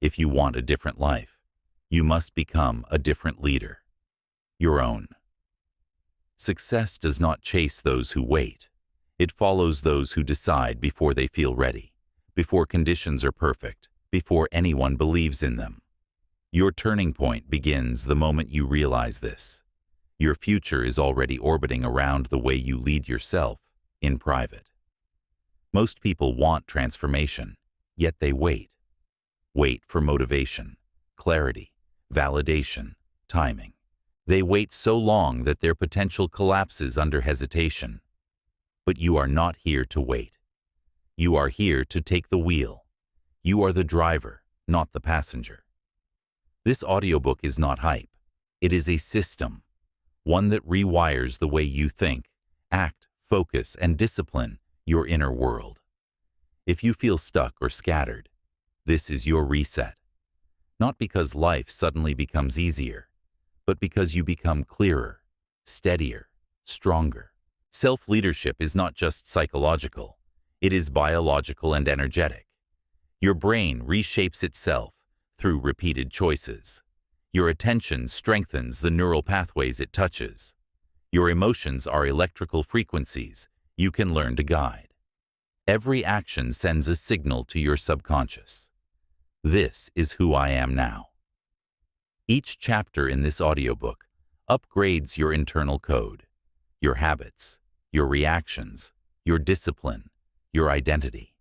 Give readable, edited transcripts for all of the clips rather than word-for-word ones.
If you want a different life, you must become a different leader. Your own. Success does not chase those who wait. It follows those who decide before they feel ready, before conditions are perfect, before anyone believes in them. Your turning point begins the moment you realize this. Your future is already orbiting around the way you lead yourself in private. Most people want transformation, yet they wait. Wait for motivation, clarity, validation, timing. They wait so long that their potential collapses under hesitation. But you are not here to wait. You are here to take the wheel. You are the driver, not the passenger. This audiobook is not hype. It is a system, one that rewires the way you think, act, focus, and discipline your inner world. If you feel stuck or scattered, this is your reset. Not because life suddenly becomes easier, but because you become clearer, steadier, stronger. Self-leadership is not just psychological. It is biological and energetic. Your brain reshapes itself through repeated choices. Your attention strengthens the neural pathways it touches. Your emotions are electrical frequencies you can learn to guide. Every action sends a signal to your subconscious. This is who I am now. Each chapter in this audiobook upgrades your internal code, your habits, your reactions, your discipline, your identity.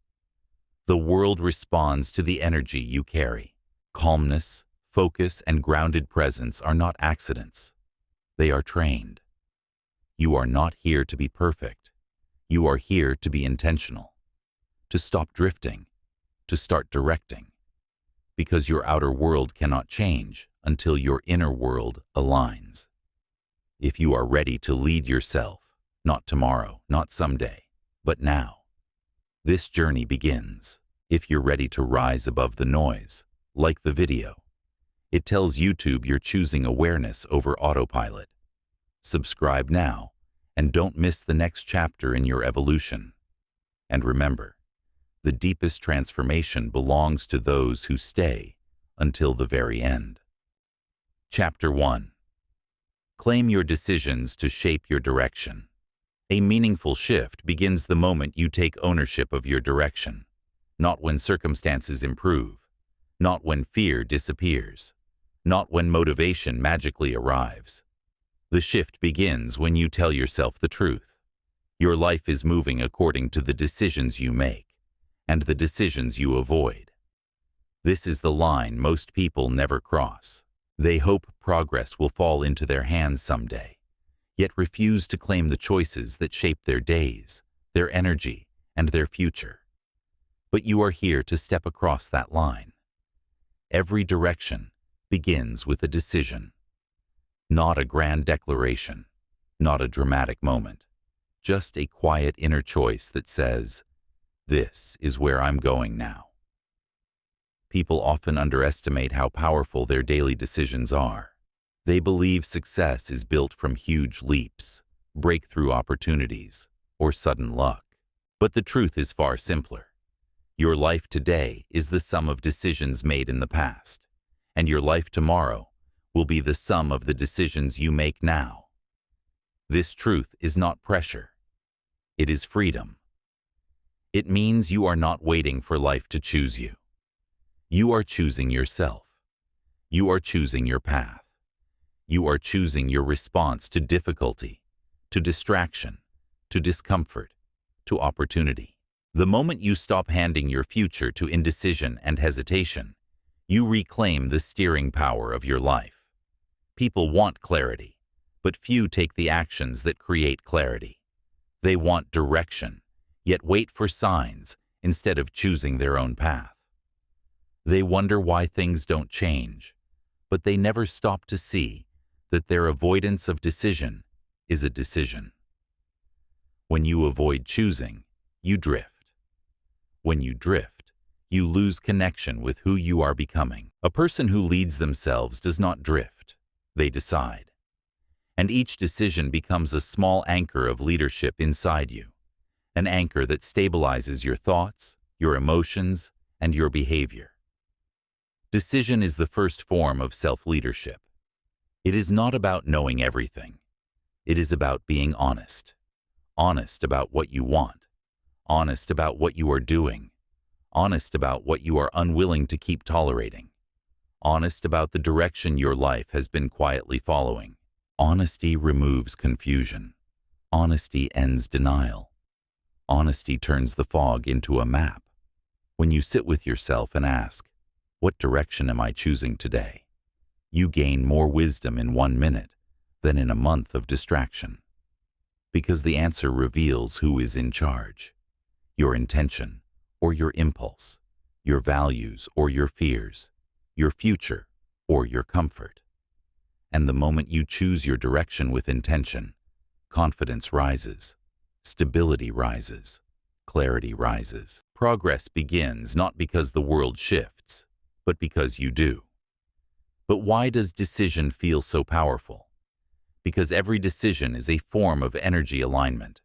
The world responds to the energy you carry. Calmness, focus, and grounded presence are not accidents. They are trained. You are not here to be perfect. You are here to be intentional, to stop drifting, to start directing. Because your outer world cannot change until your inner world aligns. If you are ready to lead yourself, not tomorrow, not someday, but now, this journey begins. If you're ready to rise above the noise, like the video, it tells YouTube you're choosing awareness over autopilot. Subscribe now and don't miss the next chapter in your evolution. And remember, the deepest transformation belongs to those who stay until the very end. Chapter 1. Claim your decisions to shape your direction. A meaningful shift begins the moment you take ownership of your direction, not when circumstances improve, not when fear disappears, not when motivation magically arrives. The shift begins when you tell yourself the truth. Your life is moving according to the decisions you make and the decisions you avoid. This is the line most people never cross. They hope progress will fall into their hands someday, yet refuse to claim the choices that shape their days, their energy, and their future. But you are here to step across that line. Every direction begins with a decision. Not a grand declaration, not a dramatic moment, just a quiet inner choice that says, "This is where I'm going now." People often underestimate how powerful their daily decisions are. They believe success is built from huge leaps, breakthrough opportunities, or sudden luck. But the truth is far simpler. Your life today is the sum of decisions made in the past, and your life tomorrow will be the sum of the decisions you make now. This truth is not pressure. It is freedom. It means you are not waiting for life to choose you. You are choosing yourself. You are choosing your path. You are choosing your response to difficulty, to distraction, to discomfort, to opportunity. The moment you stop handing your future to indecision and hesitation, you reclaim the steering power of your life. People want clarity, but few take the actions that create clarity. They want direction, yet wait for signs instead of choosing their own path. They wonder why things don't change, but they never stop to see that their avoidance of decision is a decision. When you avoid choosing, you drift. When you drift, you lose connection with who you are becoming. A person who leads themselves does not drift, they decide. And each decision becomes a small anchor of leadership inside you, an anchor that stabilizes your thoughts, your emotions, and your behavior. Decision is the first form of self-leadership. It is not about knowing everything. It is about being honest. Honest about what you want. Honest about what you are doing. Honest about what you are unwilling to keep tolerating. Honest about the direction your life has been quietly following. Honesty removes confusion. Honesty ends denial. Honesty turns the fog into a map. When you sit with yourself and ask, "What direction am I choosing today?" you gain more wisdom in 1 minute than in a month of distraction. Because the answer reveals who is in charge: your intention or your impulse, your values or your fears, your future or your comfort. And the moment you choose your direction with intention, confidence rises, stability rises, clarity rises. Progress begins not because the world shifts, but because you do. But why does decision feel so powerful? Because every decision is a form of energy alignment.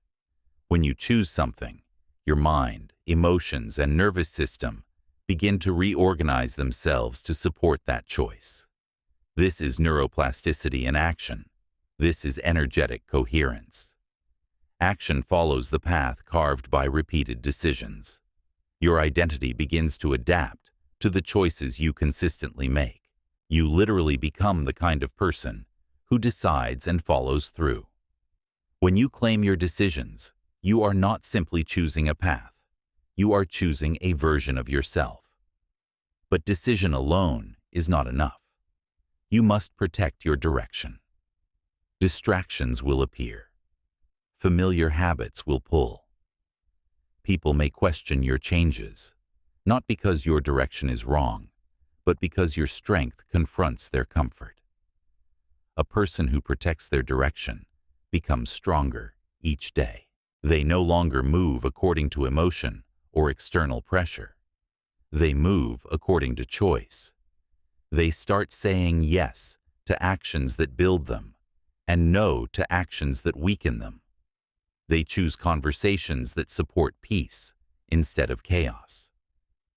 When you choose something, your mind, emotions, and nervous system begin to reorganize themselves to support that choice. This is neuroplasticity in action. This is energetic coherence. Action follows the path carved by repeated decisions. Your identity begins to adapt to the choices you consistently make. You literally become the kind of person who decides and follows through. When you claim your decisions, you are not simply choosing a path. You are choosing a version of yourself. But decision alone is not enough. You must protect your direction. Distractions will appear. Familiar habits will pull. People may question your changes, not because your direction is wrong, but because your strength confronts their comfort. A person who protects their direction becomes stronger each day. They no longer move according to emotion or external pressure. They move according to choice. They start saying yes to actions that build them and no to actions that weaken them. They choose conversations that support peace instead of chaos.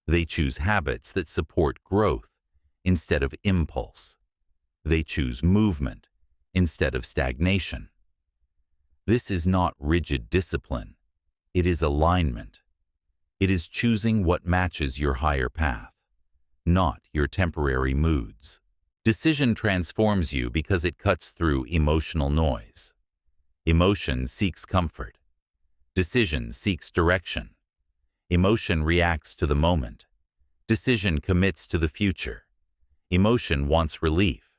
They choose habits that support growth instead of impulse. They choose movement instead of stagnation. This is not rigid discipline. It is alignment. It is choosing what matches your higher path, not your temporary moods. Decision transforms you because it cuts through emotional noise. Emotion seeks comfort. Decision seeks direction. Emotion reacts to the moment. Decision commits to the future. Emotion wants relief.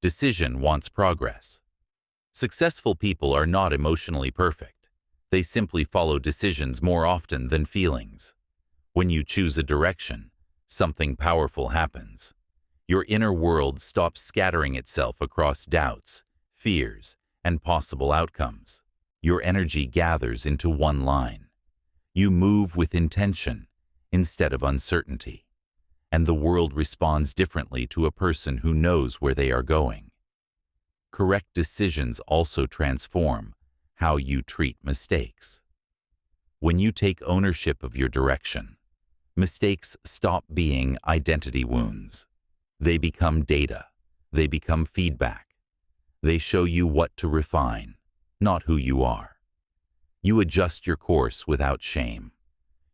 Decision wants progress. Successful people are not emotionally perfect. They simply follow decisions more often than feelings. When you choose a direction, something powerful happens. Your inner world stops scattering itself across doubts, fears, and possible outcomes. Your energy gathers into one line. You move with intention instead of uncertainty, and the world responds differently to a person who knows where they are going. Correct decisions also transform how you treat mistakes. When you take ownership of your direction, mistakes stop being identity wounds. They become data. They become feedback. They show you what to refine, not who you are. You adjust your course without shame.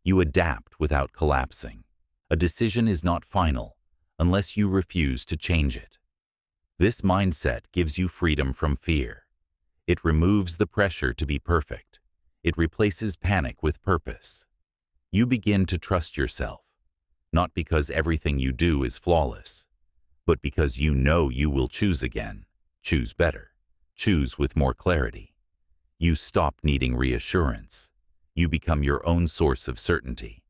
You adapt without collapsing. A decision is not final unless you refuse to change it. This mindset gives you freedom from fear. It removes the pressure to be perfect. It replaces panic with purpose. You begin to trust yourself, not because everything you do is flawless, but because you know you will choose again, choose better, choose with more clarity. You stop needing reassurance. You become your own source of certainty,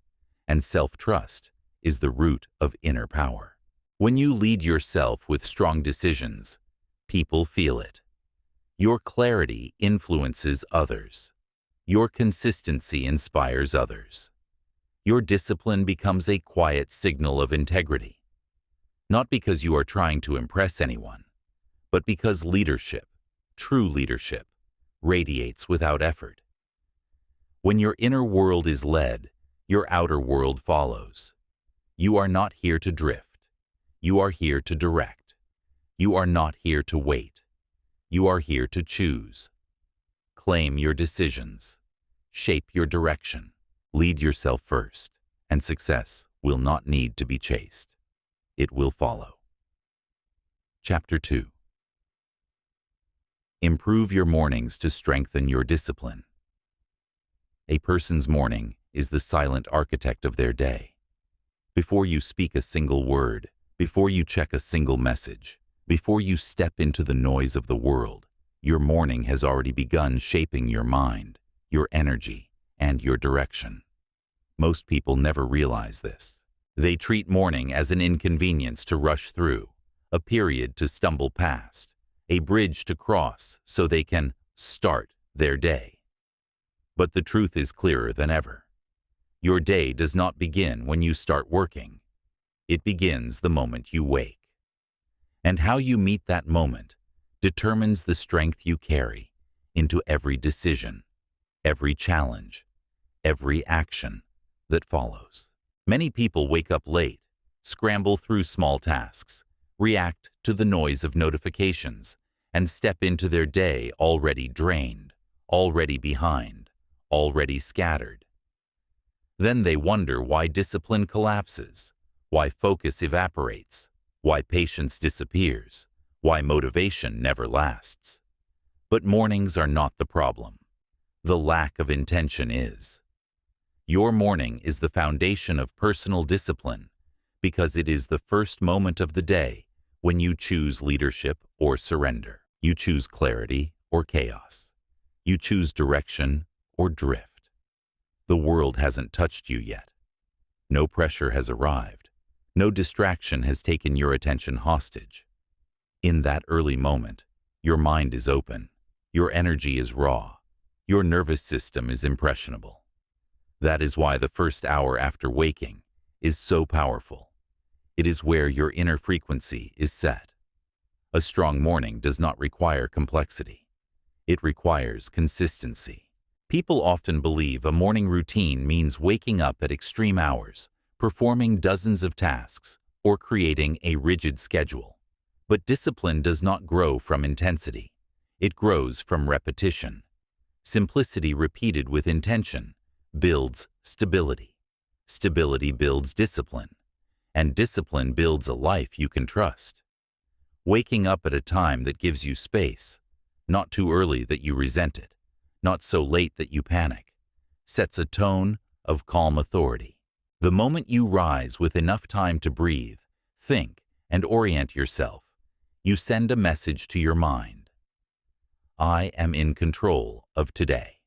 and self-trust is the root of inner power. When you lead yourself with strong decisions, people feel it. Your clarity influences others. Your consistency inspires others. Your discipline becomes a quiet signal of integrity. Not because you are trying to impress anyone, but because leadership, true leadership, radiates without effort. When your inner world is led, your outer world follows. You are not here to drift. You are here to direct. You are not here to wait. You are here to choose. Claim your decisions. Shape your direction. Lead yourself first, and success will not need to be chased. It will follow. Chapter 2. Improve your mornings to strengthen your discipline. A person's morning is the silent architect of their day. Before you speak a single word, before you check a single message, before you step into the noise of the world, your morning has already begun shaping your mind, your energy, and your direction. Most people never realize this. They treat morning as an inconvenience to rush through, a period to stumble past, a bridge to cross so they can start their day. But the truth is clearer than ever. Your day does not begin when you start working. It begins the moment you wake. And how you meet that moment determines the strength you carry into every decision, every challenge, every action that follows. Many people wake up late, scramble through small tasks, react to the noise of notifications, and step into their day already drained, already behind, already scattered. Then they wonder why discipline collapses, why focus evaporates, why patience disappears, why motivation never lasts. But mornings are not the problem. The lack of intention is. Your morning is the foundation of personal discipline because it is the first moment of the day when you choose leadership or surrender. You choose clarity or chaos. You choose direction or drift. The world hasn't touched you yet. No pressure has arrived. No distraction has taken your attention hostage. In that early moment, your mind is open, your energy is raw, your nervous system is impressionable. That is why the first hour after waking is so powerful. It is where your inner frequency is set. A strong morning does not require complexity. It requires consistency. People often believe a morning routine means waking up at extreme hours, performing dozens of tasks, or creating a rigid schedule. But discipline does not grow from intensity. It grows from repetition. Simplicity repeated with intention builds stability. Stability builds discipline. And discipline builds a life you can trust. Waking up at a time that gives you space, not too early that you resent it, not so late that you panic, sets a tone of calm authority. The moment you rise with enough time to breathe, think, and orient yourself, you send a message to your mind. I am in control of today.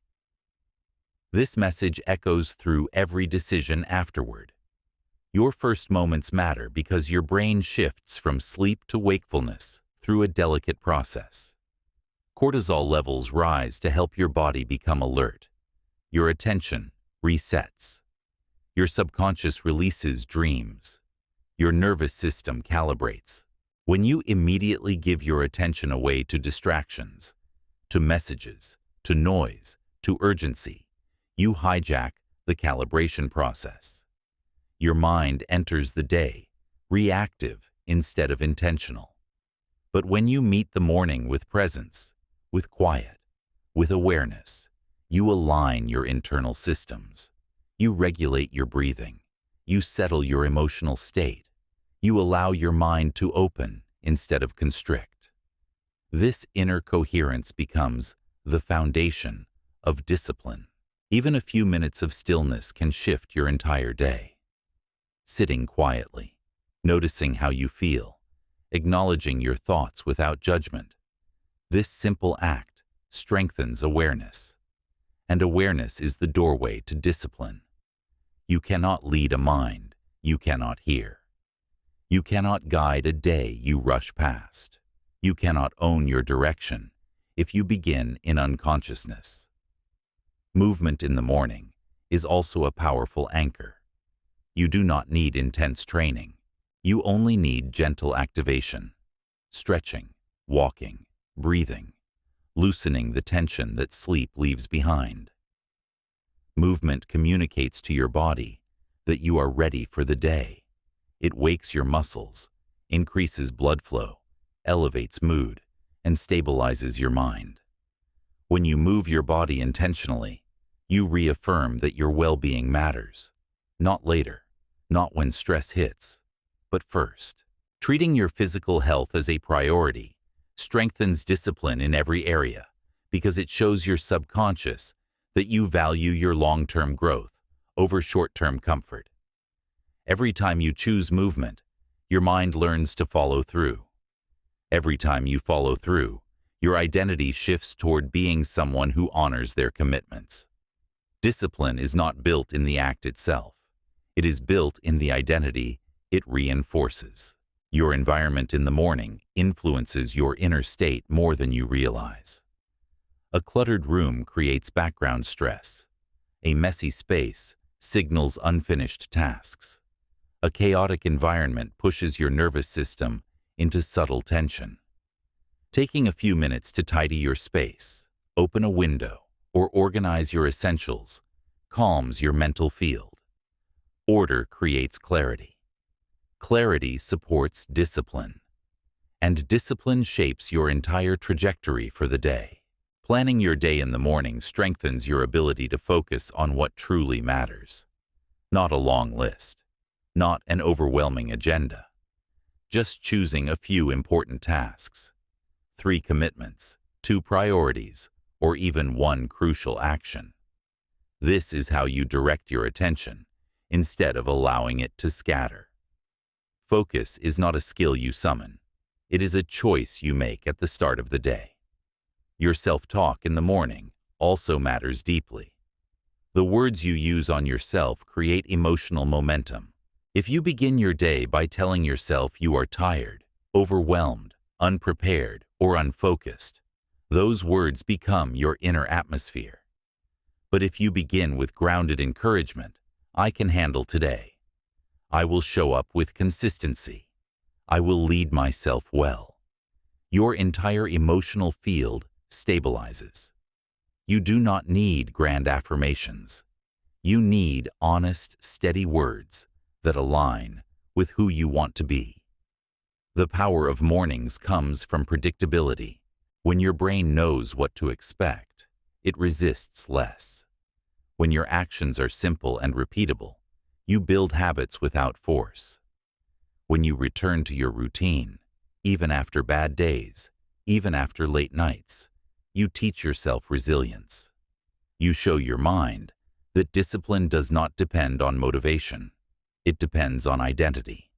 This message echoes through every decision afterward. Your first moments matter because your brain shifts from sleep to wakefulness through a delicate process. Cortisol levels rise to help your body become alert. Your attention resets. Your subconscious releases dreams. Your nervous system calibrates. When you immediately give your attention away to distractions, to messages, to noise, to urgency, you hijack the calibration process. Your mind enters the day, reactive instead of intentional. But when you meet the morning with presence, with quiet, with awareness, you align your internal systems. You regulate your breathing. You settle your emotional state. You allow your mind to open instead of constrict. This inner coherence becomes the foundation of discipline. Even a few minutes of stillness can shift your entire day. Sitting quietly, noticing how you feel, acknowledging your thoughts without judgment. This simple act strengthens awareness, and awareness is the doorway to discipline. You cannot lead a mind you cannot hear. You cannot guide a day you rush past. You cannot own your direction if you begin in unconsciousness. Movement in the morning is also a powerful anchor. You do not need intense training. You only need gentle activation, stretching, walking, breathing, loosening the tension that sleep leaves behind. Movement communicates to your body that you are ready for the day. It wakes your muscles, increases blood flow, elevates mood, and stabilizes your mind. When you move your body intentionally, you reaffirm that your well-being matters. Not later, not when stress hits, but first. Treating your physical health as a priority strengthens discipline in every area because it shows your subconscious that you value your long-term growth over short-term comfort. Every time you choose movement, your mind learns to follow through. Every time you follow through, your identity shifts toward being someone who honors their commitments. Discipline is not built in the act itself. It is built in the identity it reinforces. Your environment in the morning influences your inner state more than you realize. A cluttered room creates background stress. A messy space signals unfinished tasks. A chaotic environment pushes your nervous system into subtle tension. Taking a few minutes to tidy your space, open a window, or organize your essentials calms your mental field. Order creates clarity. Clarity supports discipline. And discipline shapes your entire trajectory for the day. Planning your day in the morning strengthens your ability to focus on what truly matters. Not a long list. Not an overwhelming agenda. Just choosing a few important tasks. 3 commitments, 2 priorities, or even 1 crucial action. This is how you direct your attention, instead of allowing it to scatter. Focus is not a skill you summon. It is a choice you make at the start of the day. Your self-talk in the morning also matters deeply. The words you use on yourself create emotional momentum. If you begin your day by telling yourself you are tired, overwhelmed, unprepared, or unfocused, those words become your inner atmosphere. But if you begin with grounded encouragement, I can handle today. I will show up with consistency. I will lead myself well. Your entire emotional field stabilizes. You do not need grand affirmations. You need honest, steady words that align with who you want to be. The power of mornings comes from predictability. When your brain knows what to expect, it resists less. When your actions are simple and repeatable, you build habits without force. When you return to your routine, even after bad days, even after late nights, you teach yourself resilience. You show your mind that discipline does not depend on motivation. It depends on identity.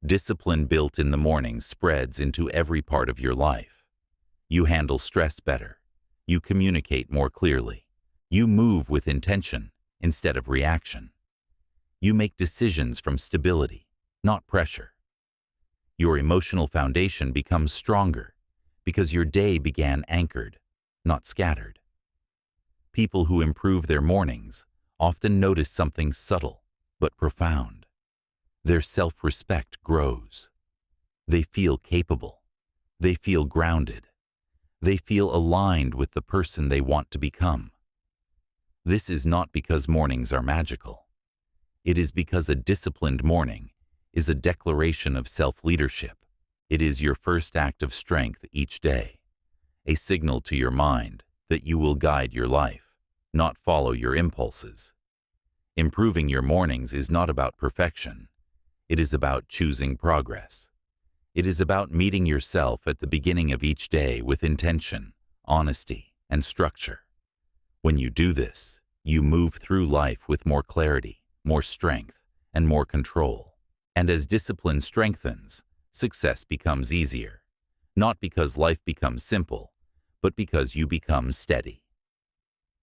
Discipline built in the morning spreads into every part of your life. You handle stress better. You communicate more clearly. You move with intention instead of reaction. You make decisions from stability, not pressure. Your emotional foundation becomes stronger because your day began anchored, not scattered. People who improve their mornings often notice something subtle but profound. Their self-respect grows. They feel capable. They feel grounded. They feel aligned with the person they want to become. This is not because mornings are magical. It is because a disciplined morning is a declaration of self-leadership. It is your first act of strength each day, a signal to your mind that you will guide your life, not follow your impulses. Improving your mornings is not about perfection. It is about choosing progress. It is about meeting yourself at the beginning of each day with intention, honesty, and structure. When you do this, you move through life with more clarity, more strength, and more control. And as discipline strengthens, success becomes easier. Not because life becomes simple, but because you become steady.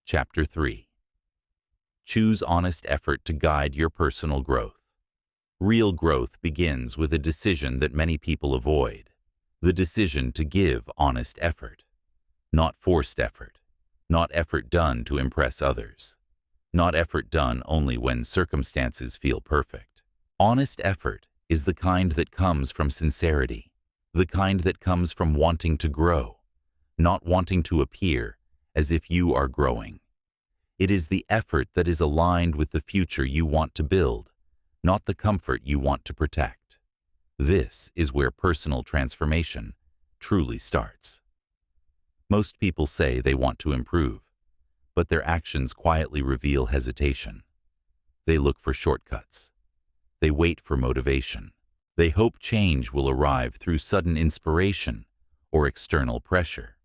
Chapter 3. Choose honest effort to guide your personal growth. Real growth begins with a decision that many people avoid, the decision to give honest effort. Not forced effort, not effort done to impress others, not effort done only when circumstances feel perfect. Honest effort is the kind that comes from sincerity, the kind that comes from wanting to grow, not wanting to appear as if you are growing. It is the effort that is aligned with the future you want to build, not the comfort you want to protect. This is where personal transformation truly starts. Most people say they want to improve, but their actions quietly reveal hesitation. They look for shortcuts. They wait for motivation. They hope change will arrive through sudden inspiration or external pressure.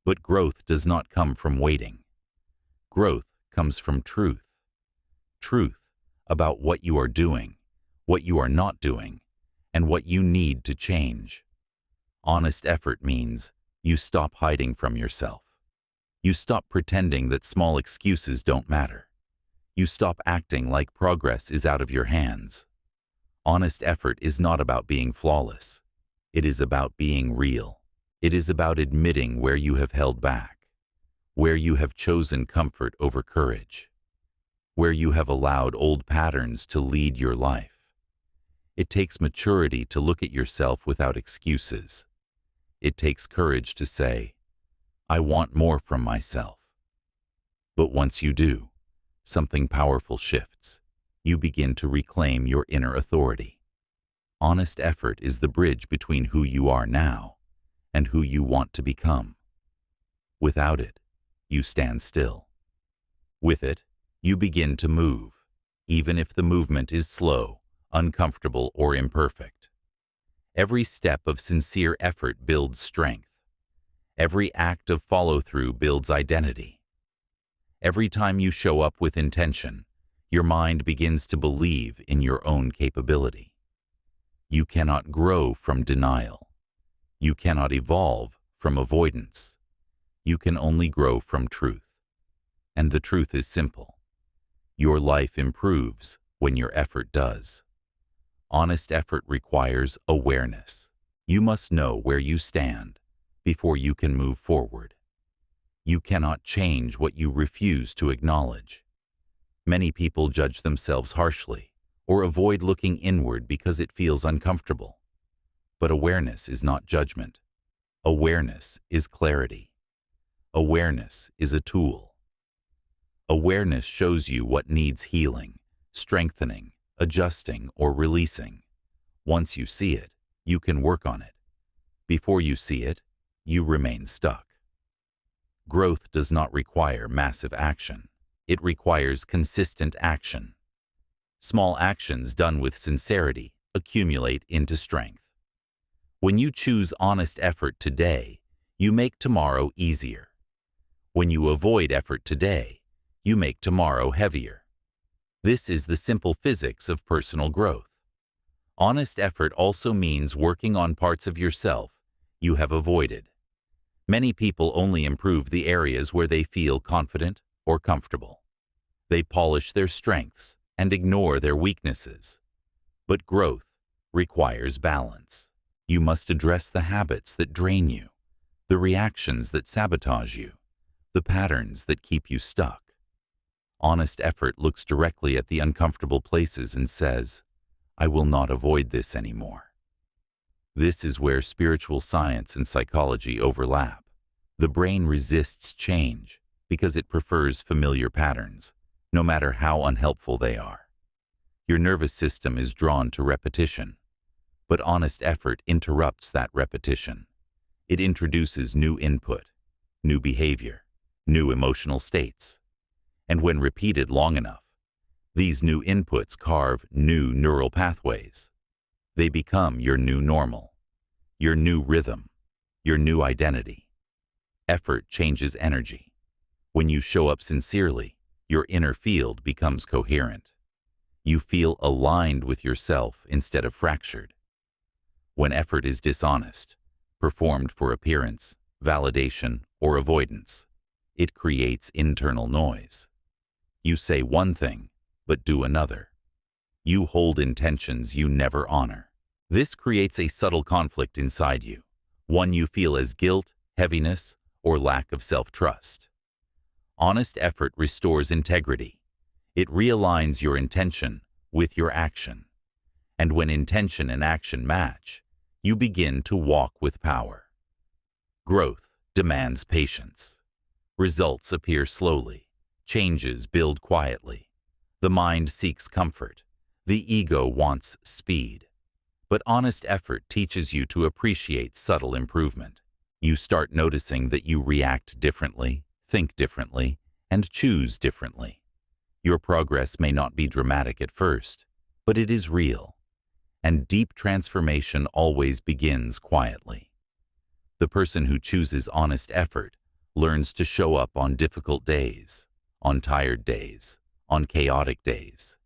But growth does not come from waiting. Growth comes from truth. Truth about what you are doing, what you are not doing, and what you need to change. Honest effort means you stop hiding from yourself. You stop pretending that small excuses don't matter. You stop acting like progress is out of your hands. Honest effort is not about being flawless. It is about being real. It is about admitting where you have held back, where you have chosen comfort over courage, where you have allowed old patterns to lead your life. It takes maturity to look at yourself without excuses. It takes courage to say, I want more from myself. But once you do, something powerful shifts. You begin to reclaim your inner authority. Honest effort is the bridge between who you are now and who you want to become. Without it, you stand still. With it, you begin to move, even if the movement is slow, uncomfortable, or imperfect. Every step of sincere effort builds strength. Every act of follow-through builds identity. Every time you show up with intention, your mind begins to believe in your own capability. You cannot grow from denial. You cannot evolve from avoidance. You can only grow from truth. And the truth is simple. Your life improves when your effort does. Honest effort requires awareness. You must know where you stand before you can move forward. You cannot change what you refuse to acknowledge. Many people judge themselves harshly or avoid looking inward because it feels uncomfortable. But awareness is not judgment. Awareness is clarity. Awareness is a tool. Awareness shows you what needs healing, strengthening, adjusting, or releasing. Once you see it, you can work on it. Before you see it, you remain stuck. Growth does not require massive action. It requires consistent action. Small actions done with sincerity accumulate into strength. When you choose honest effort today, you make tomorrow easier. When you avoid effort today, you make tomorrow heavier. This is the simple physics of personal growth. Honest effort also means working on parts of yourself you have avoided. Many people only improve the areas where they feel confident or comfortable. They polish their strengths and ignore their weaknesses. But growth requires balance. You must address the habits that drain you, the reactions that sabotage you, the patterns that keep you stuck. Honest effort looks directly at the uncomfortable places and says, I will not avoid this anymore. This is where spiritual science and psychology overlap. The brain resists change because it prefers familiar patterns, no matter how unhelpful they are. Your nervous system is drawn to repetition, but honest effort interrupts that repetition. It introduces new input, new behavior, new emotional states. And when repeated long enough, these new inputs carve new neural pathways. They become your new normal, your new rhythm, your new identity. Effort changes energy. When you show up sincerely, your inner field becomes coherent. You feel aligned with yourself instead of fractured. When effort is dishonest, performed for appearance, validation, or avoidance, it creates internal noise. You say one thing, but do another. You hold intentions you never honor. This creates a subtle conflict inside you, one you feel as guilt, heaviness, or lack of self-trust. Honest effort restores integrity. It realigns your intention with your action. And when intention and action match, you begin to walk with power. Growth demands patience. Results appear slowly. Changes build quietly. The mind seeks comfort. The ego wants speed. But honest effort teaches you to appreciate subtle improvement. You start noticing that you react differently, think differently, and choose differently. Your progress may not be dramatic at first, but it is real. And deep transformation always begins quietly. The person who chooses honest effort learns to show up on difficult days, on tired days, on chaotic days.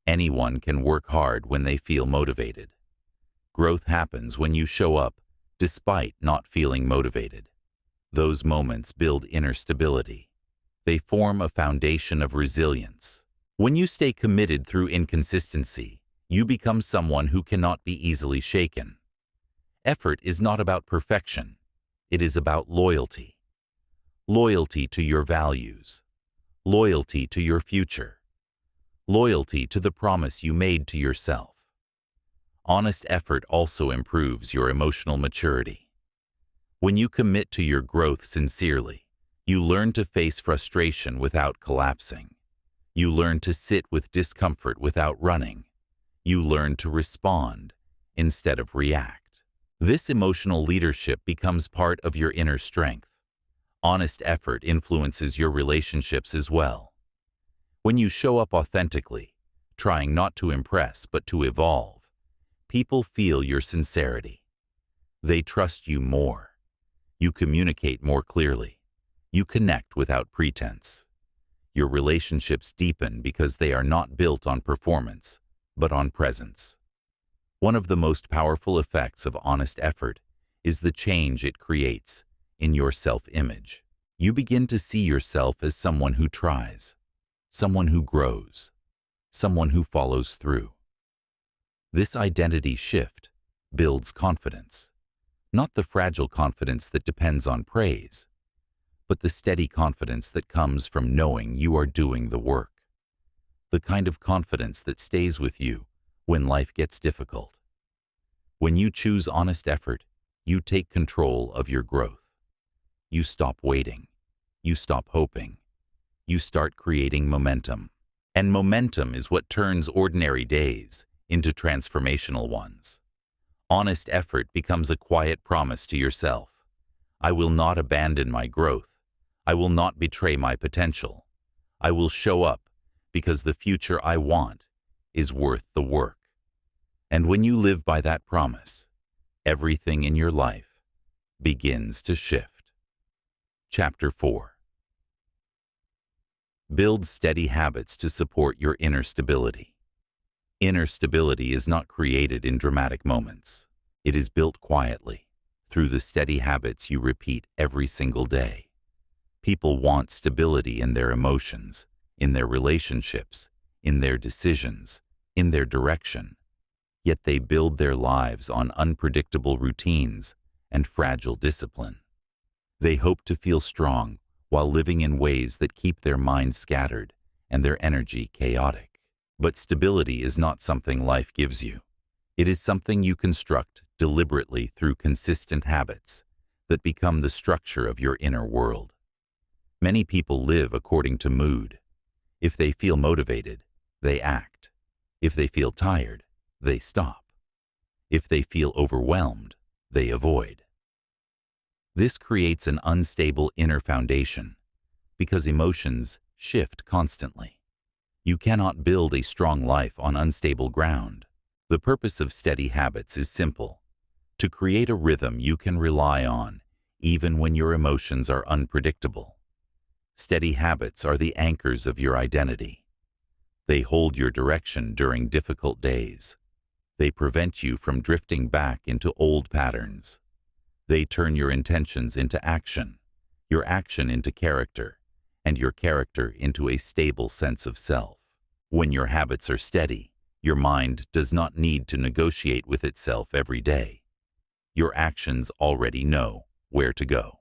Anyone can work hard when they feel motivated. Growth happens when you show up despite not feeling motivated. Those moments build inner stability. They form a foundation of resilience. When you stay committed through inconsistency, you become someone who cannot be easily shaken. Effort is not about perfection. It is about loyalty. Loyalty to your values. Loyalty to your future. Loyalty to the promise you made to yourself. Honest effort also improves your emotional maturity. When you commit to your growth sincerely, you learn to face frustration without collapsing. You learn to sit with discomfort without running. You learn to respond instead of react. This emotional leadership becomes part of your inner strength. Honest effort influences your relationships as well. When you show up authentically, trying not to impress but to evolve, people feel your sincerity. They trust you more. You communicate more clearly. You connect without pretense. Your relationships deepen because they are not built on performance, but on presence. One of the most powerful effects of honest effort is the change it creates in your self-image. You begin to see yourself as someone who tries, someone who grows, someone who follows through. This identity shift builds confidence, not the fragile confidence that depends on praise, but the steady confidence that comes from knowing you are doing the work. The kind of confidence that stays with you when life gets difficult. When you choose honest effort, you take control of your growth. You stop waiting. You stop hoping. You start creating momentum. And momentum is what turns ordinary days into transformational ones. Honest effort becomes a quiet promise to yourself. I will not abandon my growth. I will not betray my potential. I will show up because the future I want is worth the work. And when you live by that promise, everything in your life begins to shift. Chapter 4. Build steady habits to support your inner stability. Inner stability is not created in dramatic moments. It is built quietly, through the steady habits you repeat every single day. People want stability in their emotions, in their relationships, in their decisions, in their direction. Yet they build their lives on unpredictable routines and fragile discipline. They hope to feel strong while living in ways that keep their minds scattered and their energy chaotic. But stability is not something life gives you. It is something you construct deliberately through consistent habits that become the structure of your inner world. Many people live according to mood. If they feel motivated, they act. If they feel tired, they stop. If they feel overwhelmed, they avoid. This creates an unstable inner foundation because emotions shift constantly. You cannot build a strong life on unstable ground. The purpose of steady habits is simple: to create a rhythm you can rely on even when your emotions are unpredictable. Steady habits are the anchors of your identity. They hold your direction during difficult days. They prevent you from drifting back into old patterns. They turn your intentions into action, your action into character, and your character into a stable sense of self. When your habits are steady, your mind does not need to negotiate with itself every day. Your actions already know where to go.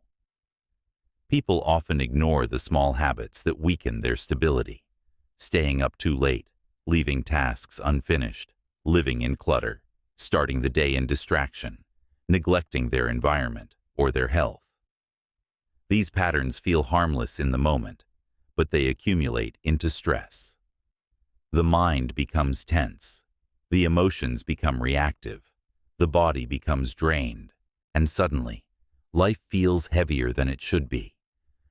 People often ignore the small habits that weaken their stability. Staying up too late, leaving tasks unfinished, living in clutter, starting the day in distraction, neglecting their environment or their health. These patterns feel harmless in the moment, but they accumulate into stress. The mind becomes tense. The emotions become reactive. The body becomes drained, and suddenly, life feels heavier than it should be,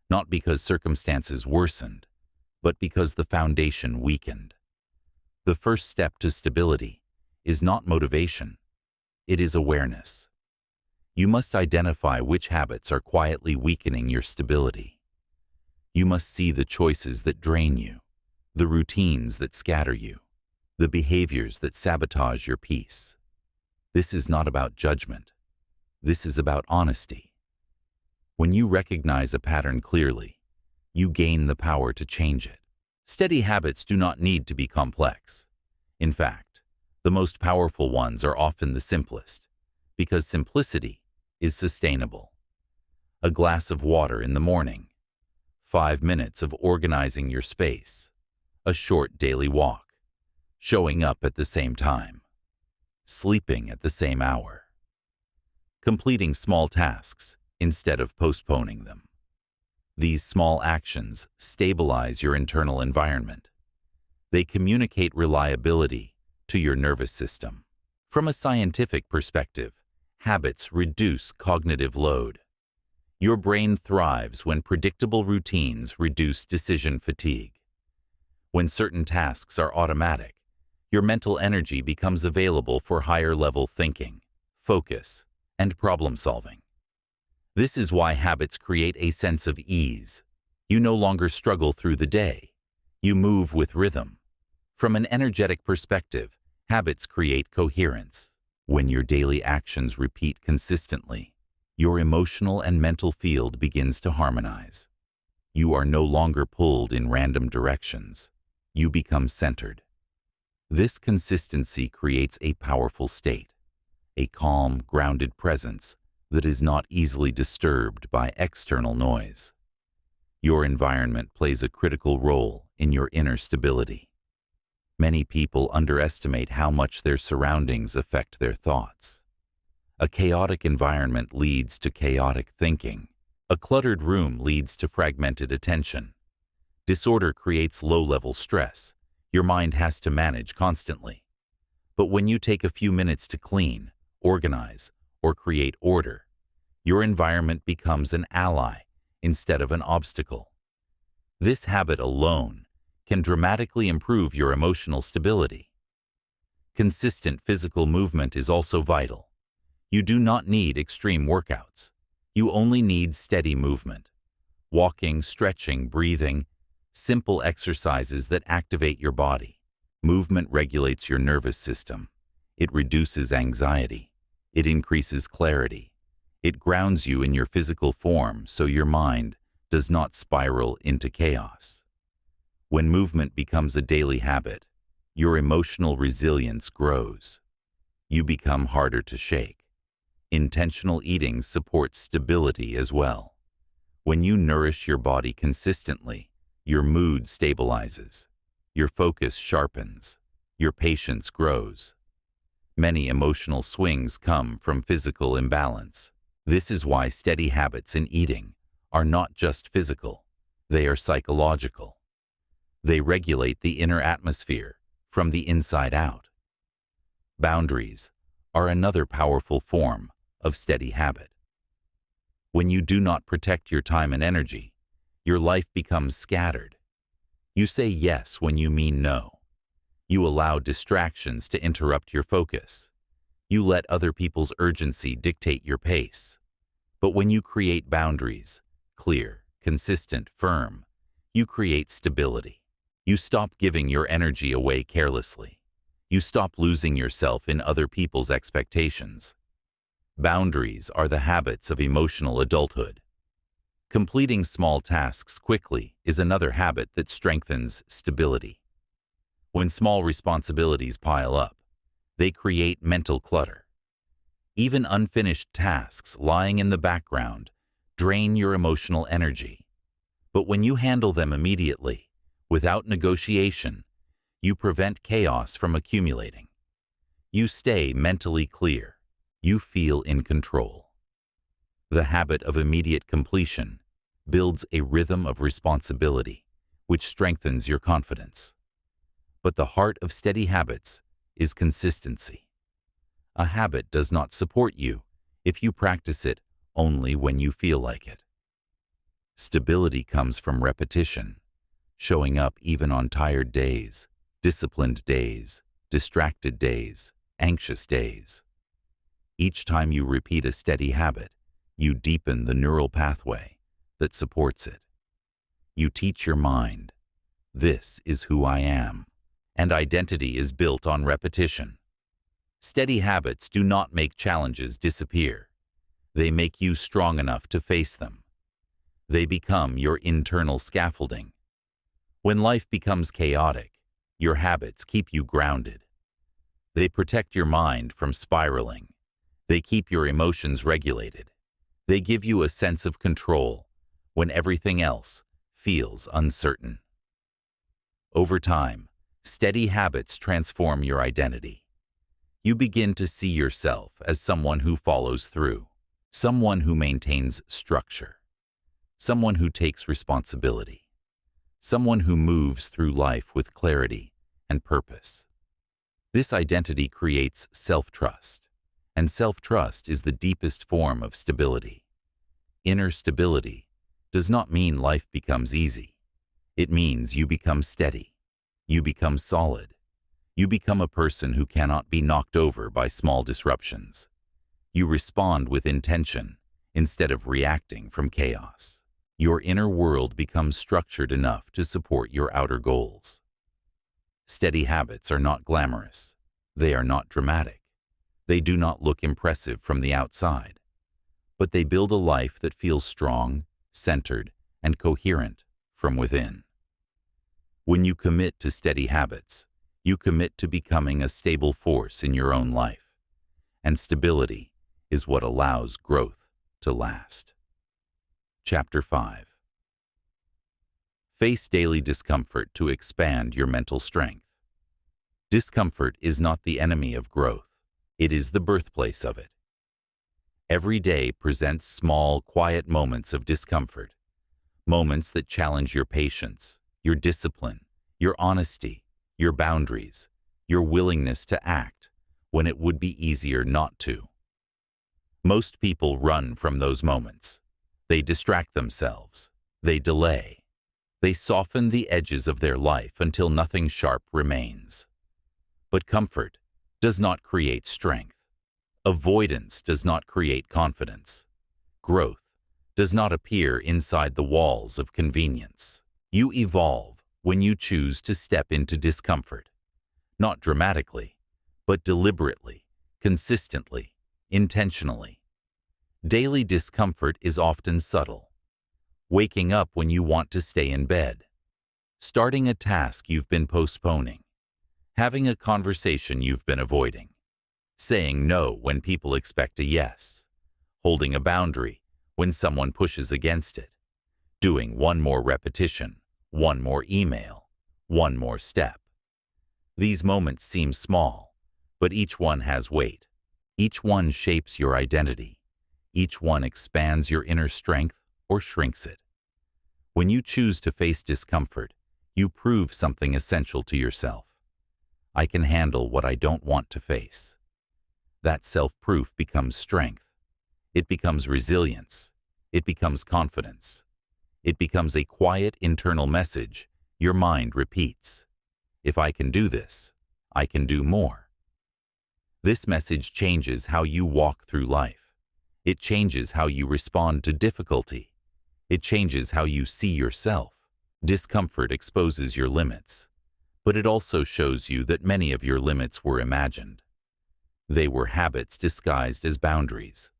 not because circumstances worsened, but because the foundation weakened. The first step to stability is not motivation, it is awareness. You must identify which habits are quietly weakening your stability. You must see the choices that drain you, the routines that scatter you, the behaviors that sabotage your peace. This is not about judgment. This is about honesty. When you recognize a pattern clearly, you gain the power to change it. Steady habits do not need to be complex. In fact, the most powerful ones are often the simplest, because simplicity is sustainable. A glass of water in the morning, 5 minutes of organizing your space, a short daily walk, showing up at the same time, sleeping at the same hour, completing small tasks instead of postponing them. These small actions stabilize your internal environment. They communicate reliability to your nervous system. From a scientific perspective, habits reduce cognitive load. Your brain thrives when predictable routines reduce decision fatigue. When certain tasks are automatic, your mental energy becomes available for higher-level thinking, focus, and problem-solving. This is why habits create a sense of ease. You no longer struggle through the day. You move with rhythm. From an energetic perspective, habits create coherence. When your daily actions repeat consistently, your emotional and mental field begins to harmonize. You are no longer pulled in random directions. You become centered. This consistency creates a powerful state, a calm, grounded presence that is not easily disturbed by external noise. Your environment plays a critical role in your inner stability. Many people underestimate how much their surroundings affect their thoughts. A chaotic environment leads to chaotic thinking. A cluttered room leads to fragmented attention. Disorder creates low-level stress. Your mind has to manage constantly. But when you take a few minutes to clean, organize, or create order, your environment becomes an ally instead of an obstacle. This habit alone can dramatically improve your emotional stability. Consistent physical movement is also vital. You do not need extreme workouts. You only need steady movement. Walking, stretching, breathing, simple exercises that activate your body. Movement regulates your nervous system. It reduces anxiety. It increases clarity. It grounds you in your physical form so your mind does not spiral into chaos. When movement becomes a daily habit, your emotional resilience grows. You become harder to shake. Intentional eating supports stability as well. When you nourish your body consistently, your mood stabilizes, your focus sharpens, your patience grows. Many emotional swings come from physical imbalance. This is why steady habits in eating are not just physical, they are psychological. They regulate the inner atmosphere from the inside out. Boundaries are another powerful form of steady habit. When you do not protect your time and energy, your life becomes scattered. You say yes when you mean no. You allow distractions to interrupt your focus. You let other people's urgency dictate your pace. But when you create boundaries, clear, consistent, firm, you create stability. You stop giving your energy away carelessly. You stop losing yourself in other people's expectations. Boundaries are the habits of emotional adulthood. Completing small tasks quickly is another habit that strengthens stability. When small responsibilities pile up, they create mental clutter. Even unfinished tasks lying in the background drain your emotional energy. But when you handle them immediately, without negotiation, you prevent chaos from accumulating. You stay mentally clear. You feel in control. The habit of immediate completion builds a rhythm of responsibility, which strengthens your confidence. But the heart of steady habits is consistency. A habit does not support you if you practice it only when you feel like it. Stability comes from repetition, showing up even on tired days, disciplined days, distracted days, anxious days. Each time you repeat a steady habit, you deepen the neural pathway that supports it. You teach your mind, "This is who I am," and identity is built on repetition. Steady habits do not make challenges disappear. They make you strong enough to face them. They become your internal scaffolding. When life becomes chaotic, your habits keep you grounded. They protect your mind from spiraling. They keep your emotions regulated. They give you a sense of control when everything else feels uncertain. Over time, steady habits transform your identity. You begin to see yourself as someone who follows through, someone who maintains structure, someone who takes responsibility, someone who moves through life with clarity and purpose. This identity creates self-trust, and self-trust is the deepest form of stability. Inner stability does not mean life becomes easy. It means you become steady, you become solid, you become a person who cannot be knocked over by small disruptions. You respond with intention instead of reacting from chaos. Your inner world becomes structured enough to support your outer goals. Steady habits are not glamorous. They are not dramatic. They do not look impressive from the outside. But they build a life that feels strong, centered, and coherent from within. When you commit to steady habits, you commit to becoming a stable force in your own life. And stability is what allows growth to last. Chapter 5. Face daily discomfort to expand your mental strength. Discomfort is not the enemy of growth. It is the birthplace of it. Every day presents small, quiet moments of discomfort, moments that challenge your patience, your discipline, your honesty, your boundaries, your willingness to act when it would be easier not to. Most people run from those moments. They distract themselves. They delay. They soften the edges of their life until nothing sharp remains. But comfort does not create strength. Avoidance does not create confidence. Growth does not appear inside the walls of convenience. You evolve when you choose to step into discomfort, not dramatically, but deliberately, consistently, intentionally. Daily discomfort is often subtle. Waking up when you want to stay in bed, starting a task you've been postponing, having a conversation you've been avoiding, saying no when people expect a yes, holding a boundary when someone pushes against it, doing one more repetition, one more email, one more step. These moments seem small, but each one has weight. Each one shapes your identity. Each one expands your inner strength or shrinks it. When you choose to face discomfort, you prove something essential to yourself. I can handle what I don't want to face. That self-proof becomes strength. It becomes resilience. It becomes confidence. It becomes a quiet internal message your mind repeats. If I can do this, I can do more. This message changes how you walk through life. It changes how you respond to difficulty. It changes how you see yourself. Discomfort exposes your limits, but it also shows you that many of your limits were imagined. They were habits disguised as boundaries,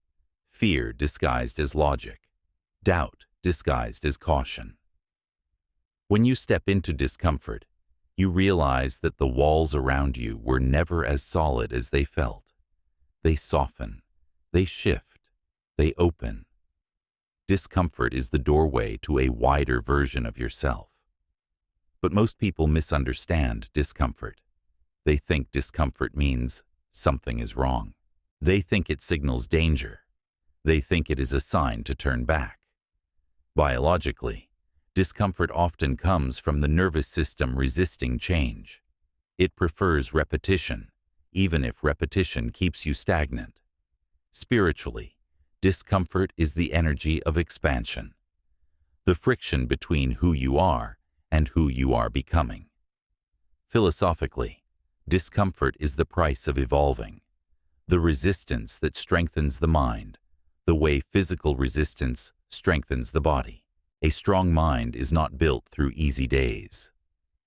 fear disguised as logic, doubt disguised as caution. When you step into discomfort, you realize that the walls around you were never as solid as they felt. They soften, they shift, they open. Discomfort is the doorway to a wider version of yourself. But most people misunderstand discomfort. They think discomfort means something is wrong. They think it signals danger. They think it is a sign to turn back. Biologically, discomfort often comes from the nervous system resisting change. It prefers repetition. even if repetition keeps you stagnant. Spiritually, discomfort is the energy of expansion, the friction between who you are and who you are becoming. Philosophically, discomfort is the price of evolving, the resistance that strengthens the mind, the way physical resistance strengthens the body. A strong mind is not built through easy days.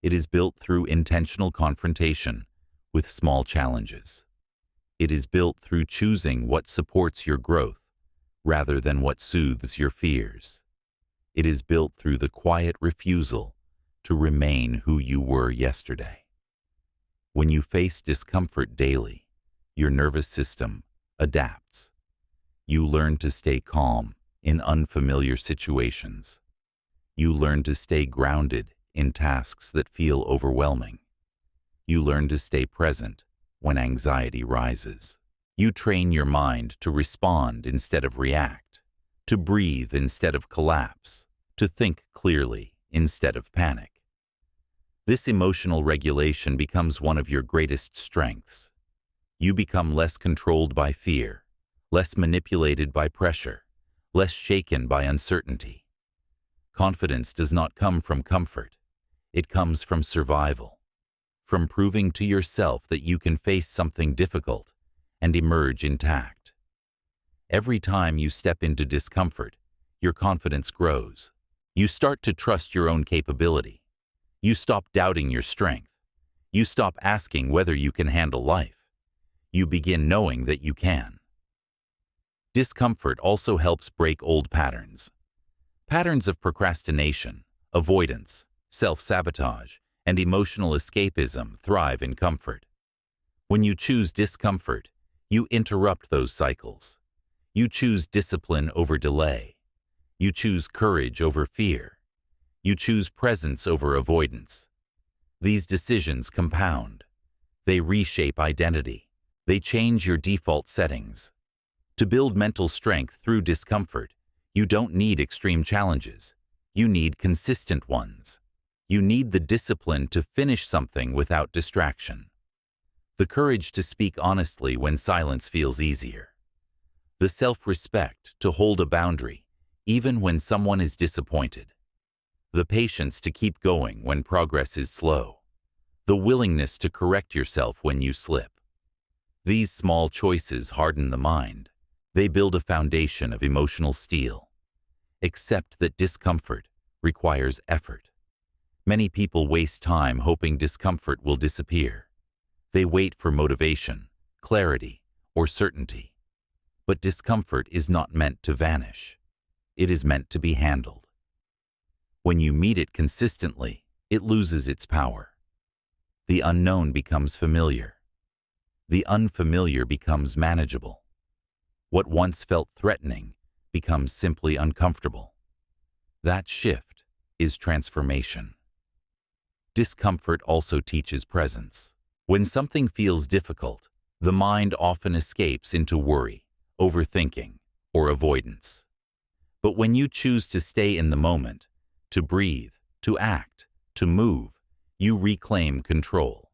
It is built through intentional confrontation with small challenges. It is built through choosing what supports your growth rather than what soothes your fears. It is built through the quiet refusal to remain who you were yesterday. When you face discomfort daily, your nervous system adapts. You learn to stay calm in unfamiliar situations. You learn to stay grounded in tasks that feel overwhelming. You learn to stay present when anxiety rises. You train your mind to respond instead of react, to breathe instead of collapse, to think clearly instead of panic. This emotional regulation becomes one of your greatest strengths. You become less controlled by fear, less manipulated by pressure, less shaken by uncertainty. Confidence does not come from comfort. It comes from survival, from proving to yourself that you can face something difficult and emerge intact. Every time you step into discomfort, your confidence grows. You start to trust your own capability. You stop doubting your strength. You stop asking whether you can handle life. You begin knowing that you can. Discomfort also helps break old patterns. Patterns of procrastination, avoidance, self-sabotage, and emotional escapism thrive in comfort. When you choose discomfort, you interrupt those cycles. You choose discipline over delay. You choose courage over fear. You choose presence over avoidance. These decisions compound. They reshape identity. They change your default settings. To build mental strength through discomfort, you don't need extreme challenges. You need consistent ones. You need the discipline to finish something without distraction. The courage to speak honestly when silence feels easier. The self-respect to hold a boundary, even when someone is disappointed. The patience to keep going when progress is slow. The willingness to correct yourself when you slip. These small choices harden the mind. They build a foundation of emotional steel. Accept that discomfort requires effort. Many people waste time hoping discomfort will disappear. They wait for motivation, clarity, or certainty. But discomfort is not meant to vanish. It is meant to be handled. When you meet it consistently, it loses its power. The unknown becomes familiar. The unfamiliar becomes manageable. What once felt threatening becomes simply uncomfortable. That shift is transformation. Discomfort also teaches presence. When something feels difficult, the mind often escapes into worry, overthinking, or avoidance. But when you choose to stay in the moment, to breathe, to act, to move, you reclaim control.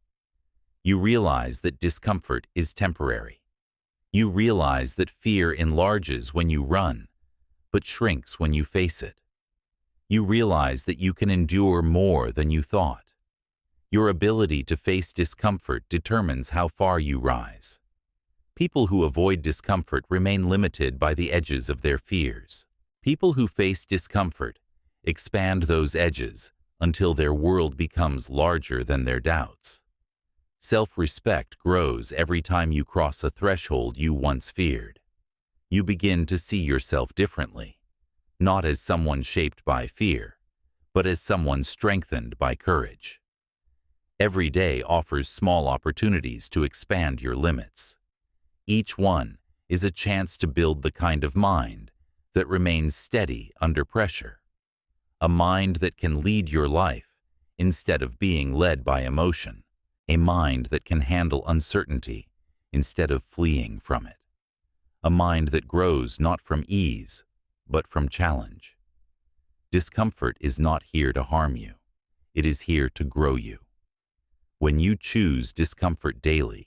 You realize that discomfort is temporary. You realize that fear enlarges when you run, but shrinks when you face it. You realize that you can endure more than you thought. Your ability to face discomfort determines how far you rise. People who avoid discomfort remain limited by the edges of their fears. People who face discomfort expand those edges until their world becomes larger than their doubts. Self-respect grows every time you cross a threshold you once feared. You begin to see yourself differently, not as someone shaped by fear, but as someone strengthened by courage. Every day offers small opportunities to expand your limits. Each one is a chance to build the kind of mind that remains steady under pressure. A mind that can lead your life instead of being led by emotion. A mind that can handle uncertainty instead of fleeing from it. A mind that grows not from ease, but from challenge. Discomfort is not here to harm you. It is here to grow you. When you choose discomfort daily,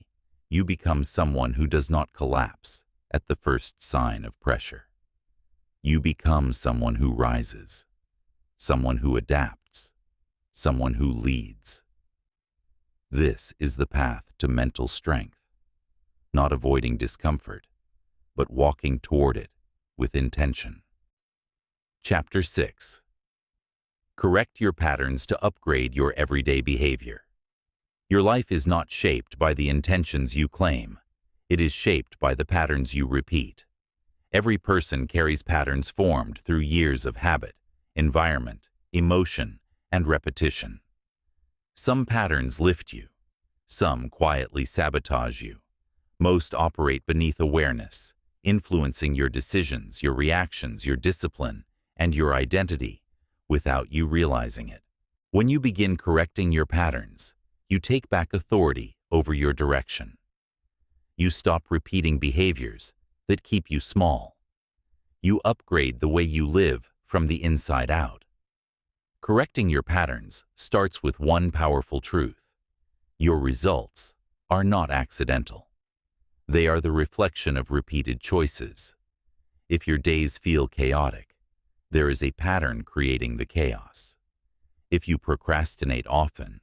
You become someone who does not collapse at the first sign of pressure. You become someone who rises, someone who adapts, someone who leads. This is the path to mental strength, not avoiding discomfort, but walking toward it with intention. Chapter 6. Correct your patterns to upgrade your everyday behavior. Your life is not shaped by the intentions you claim. It is shaped by the patterns you repeat. Every person carries patterns formed through years of habit, environment, emotion, and repetition. Some patterns lift you. Some quietly sabotage you. Most operate beneath awareness, influencing your decisions, your reactions, your discipline, and your identity without you realizing it. When you begin correcting your patterns, you take back authority over your direction. You stop repeating behaviors that keep you small. You upgrade the way you live from the inside out. Correcting your patterns starts with one powerful truth. Your results are not accidental. They are the reflection of repeated choices. If your days feel chaotic, there is a pattern creating the chaos. If you procrastinate often,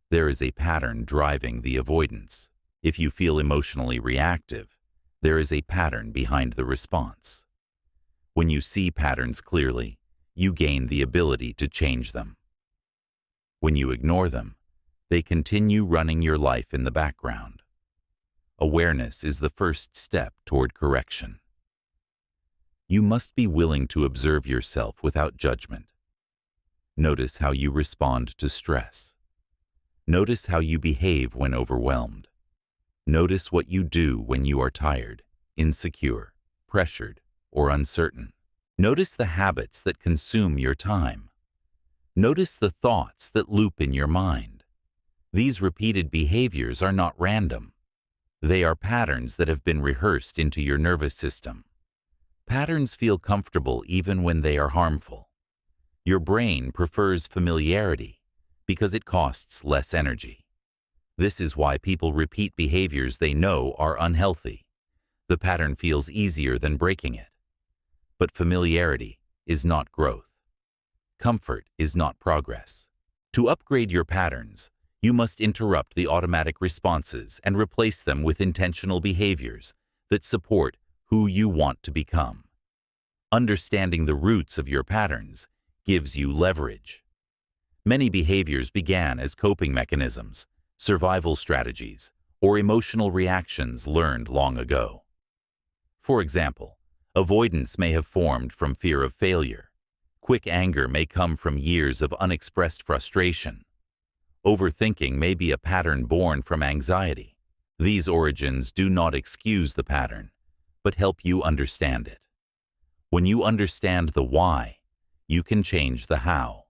there is a pattern driving the avoidance. If you feel emotionally reactive, there is a pattern behind the response. When you see patterns clearly, you gain the ability to change them. When you ignore them, they continue running your life in the background. Awareness is the first step toward correction. You must be willing to observe yourself without judgment. Notice how you respond to stress. Notice how you behave when overwhelmed. Notice what you do when you are tired, insecure, pressured, or uncertain. Notice the habits that consume your time. Notice the thoughts that loop in your mind. These repeated behaviors are not random. They are patterns that have been rehearsed into your nervous system. Patterns feel comfortable even when they are harmful. Your brain prefers familiarity because it costs less energy. This is why people repeat behaviors they know are unhealthy. The pattern feels easier than breaking it. But familiarity is not growth. Comfort is not progress. To upgrade your patterns, you must interrupt the automatic responses and replace them with intentional behaviors that support who you want to become. Understanding the roots of your patterns gives you leverage. Many behaviors began as coping mechanisms, survival strategies, or emotional reactions learned long ago. For example, avoidance may have formed from fear of failure. Quick anger may come from years of unexpressed frustration. Overthinking may be a pattern born from anxiety. These origins do not excuse the pattern, but help you understand it. When you understand the why, you can change the how.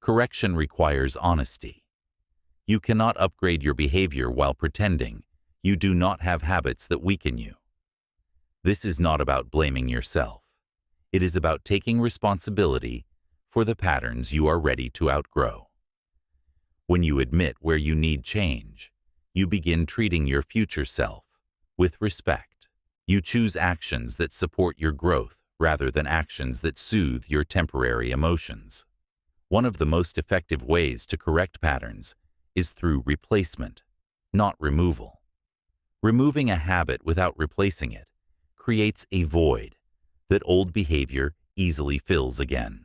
Correction requires honesty. You cannot upgrade your behavior while pretending you do not have habits that weaken you. This is not about blaming yourself. It is about taking responsibility for the patterns you are ready to outgrow. When you admit where you need change, you begin treating your future self with respect. You choose actions that support your growth rather than actions that soothe your temporary emotions. One of the most effective ways to correct patterns is through replacement, not removal. Removing a habit without replacing it creates a void that old behavior easily fills again.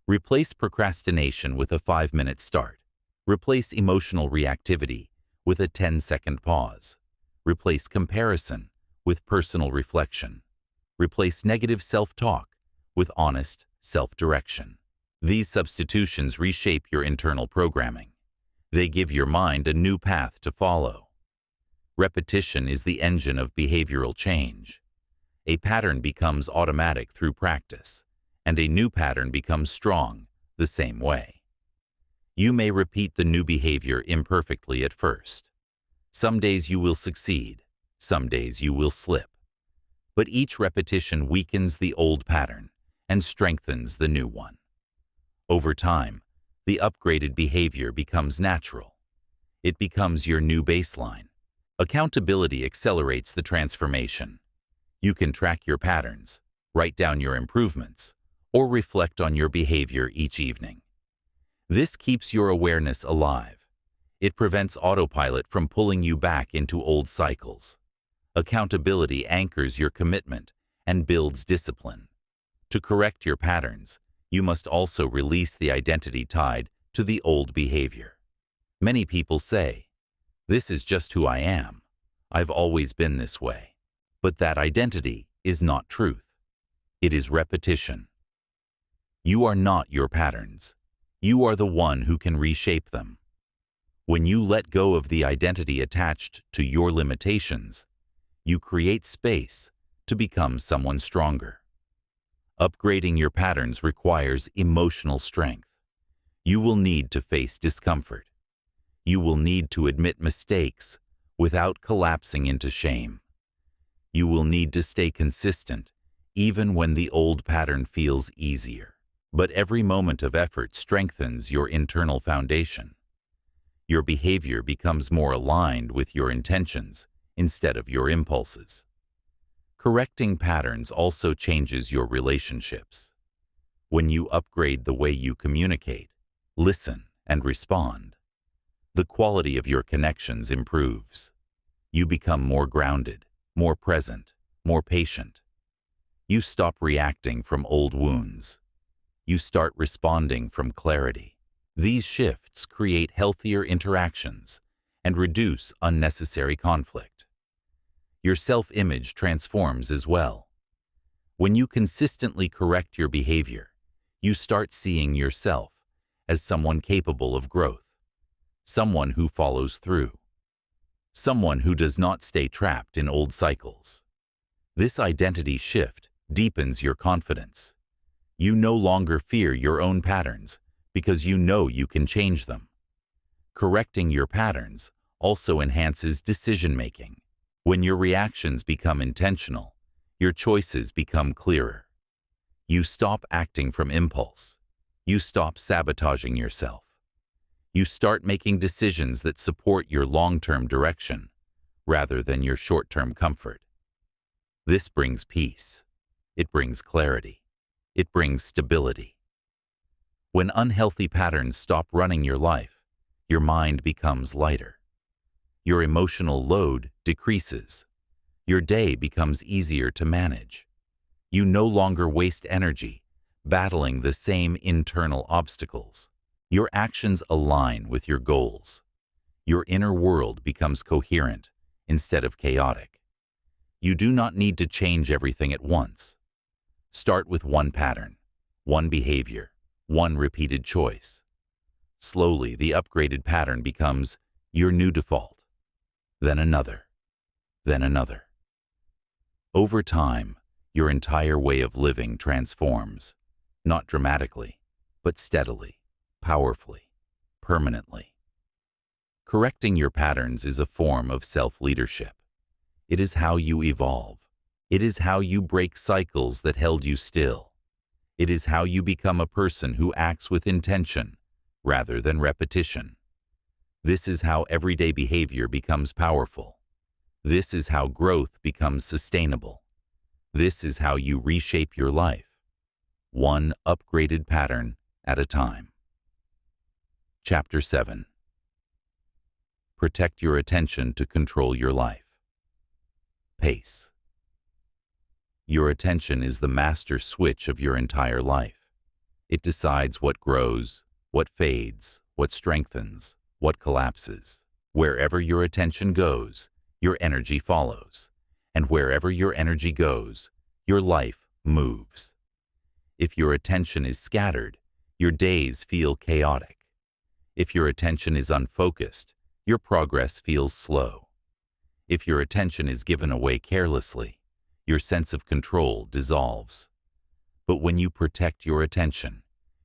Replace procrastination with a 5-minute start. Replace emotional reactivity with a 10-second pause. Replace comparison with personal reflection. Replace negative self-talk with honest self-direction. These substitutions reshape your internal programming. They give your mind a new path to follow. Repetition is the engine of behavioral change. A pattern becomes automatic through practice, and a new pattern becomes strong the same way. You may repeat the new behavior imperfectly at first. Some days you will succeed, some days you will slip. But each repetition weakens the old pattern and strengthens the new one. Over time, the upgraded behavior becomes natural. It becomes your new baseline, Accountability accelerates the transformation. You can track your patterns, write down your improvements, or reflect on your behavior each evening. This keeps your awareness alive. It prevents autopilot from pulling you back into old cycles. Accountability anchors your commitment and builds discipline. To correct your patterns, you must also release the identity tied to the old behavior. Many people say, "This is just who I am. I've always been this way." But that identity is not truth. It is repetition. You are not your patterns. You are the one who can reshape them. When you let go of the identity attached to your limitations, you create space to become someone stronger. Upgrading your patterns requires emotional strength. You will need to face discomfort. You will need to admit mistakes without collapsing into shame. You will need to stay consistent, even when the old pattern feels easier. But every moment of effort strengthens your internal foundation. Your behavior becomes more aligned with your intentions instead of your impulses. Correcting patterns also changes your relationships. When you upgrade the way you communicate, listen, and respond, the quality of your connections improves. You become more grounded, more present, more patient. You stop reacting from old wounds. You start responding from clarity. These shifts create healthier interactions and reduce unnecessary conflict. Your self-image transforms as well. When you consistently correct your behavior, you start seeing yourself as someone capable of growth, someone who follows through, someone who does not stay trapped in old cycles. This identity shift deepens your confidence. You no longer fear your own patterns because you know you can change them. Correcting your patterns also enhances decision-making. When your reactions become intentional, your choices become clearer. You stop acting from impulse. You stop sabotaging yourself. You start making decisions that support your long-term direction rather than your short-term comfort. This brings peace. It brings clarity. It brings stability. When unhealthy patterns stop running your life, your mind becomes lighter. Your emotional load decreases. Your day becomes easier to manage. You no longer waste energy battling the same internal obstacles. Your actions align with your goals. Your inner world becomes coherent instead of chaotic. You do not need to change everything at once. Start with one pattern, one behavior, one repeated choice. Slowly, the upgraded pattern becomes your new default. Then another. Then another. Over time, your entire way of living transforms, not dramatically, but steadily, powerfully, permanently. Correcting your patterns is a form of self-leadership. It is how you evolve. It is how you break cycles that held you still. It is how you become a person who acts with intention rather than repetition. This is how everyday behavior becomes powerful. This is how growth becomes sustainable. This is how you reshape your life, one upgraded pattern at a time. Chapter 7. Protect your attention to control your life. Pace. Your attention is the master switch of your entire life. It decides what grows, what fades, what strengthens, what collapses. Wherever your attention goes, your energy follows. And wherever your energy goes, your life moves. If your attention is scattered, your days feel chaotic. If your attention is unfocused, your progress feels slow. If your attention is given away carelessly, your sense of control dissolves. But when you protect your attention,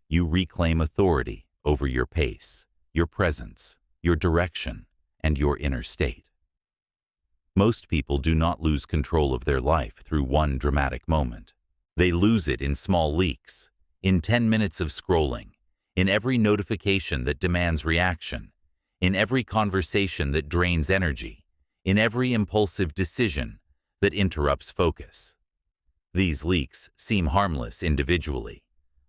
you reclaim authority over your pace, your presence, your direction, and your inner state. Most people do not lose control of their life through one dramatic moment. They lose it in small leaks, in 10 minutes of scrolling, in every notification that demands reaction, in every conversation that drains energy, in every impulsive decision that interrupts focus. These leaks seem harmless individually,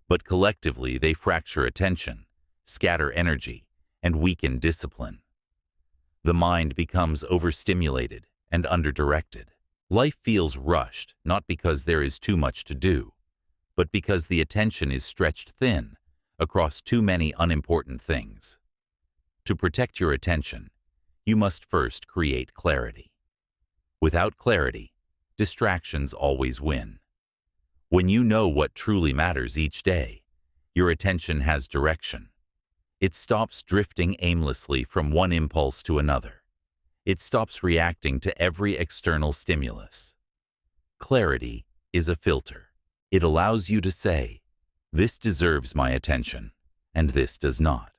but collectively they fracture attention, scatter energy, and weaken discipline. The mind becomes overstimulated and underdirected. Life feels rushed, not because there is too much to do, but because the attention is stretched thin across too many unimportant things. To protect your attention, you must first create clarity. Without clarity, distractions always win. When you know what truly matters each day, your attention has direction. It stops drifting aimlessly from one impulse to another. It stops reacting to every external stimulus. Clarity is a filter. It allows you to say, "This deserves my attention, and this does not."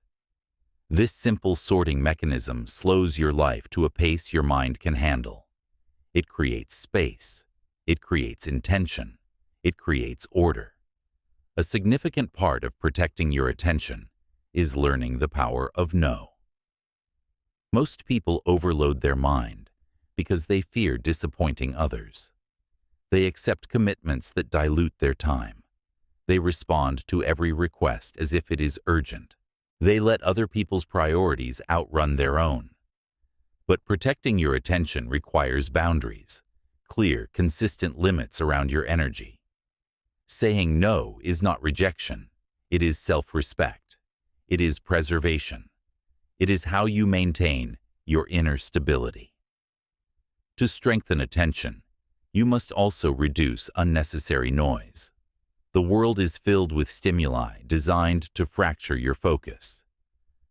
This simple sorting mechanism slows your life to a pace your mind can handle. It creates space. It creates intention. It creates order. A significant part of protecting your attention is learning the power of no. Most people overload their mind because they fear disappointing others. They accept commitments that dilute their time. They respond to every request as if it is urgent. They let other people's priorities outrun their own. But protecting your attention requires boundaries, clear, consistent limits around your energy. Saying no is not rejection. It is self-respect. It is preservation. It is how you maintain your inner stability. To strengthen attention, you must also reduce unnecessary noise. The world is filled with stimuli designed to fracture your focus.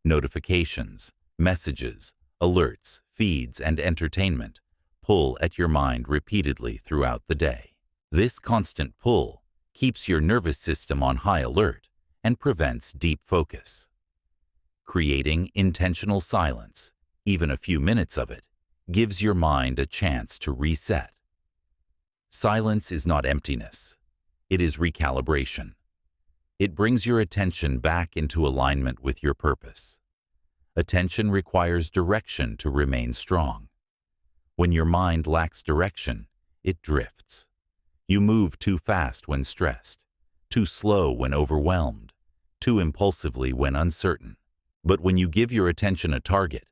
Notifications, messages, alerts, feeds, and entertainment pull at your mind repeatedly throughout the day. This constant pull keeps your nervous system on high alert and prevents deep focus. Creating intentional silence, even a few minutes of it, gives your mind a chance to reset. Silence is not emptiness. It is recalibration. It brings your attention back into alignment with your purpose. Attention requires direction to remain strong. When your mind lacks direction, it drifts. You move too fast when stressed, too slow when overwhelmed, too impulsively when uncertain. But when you give your attention a target,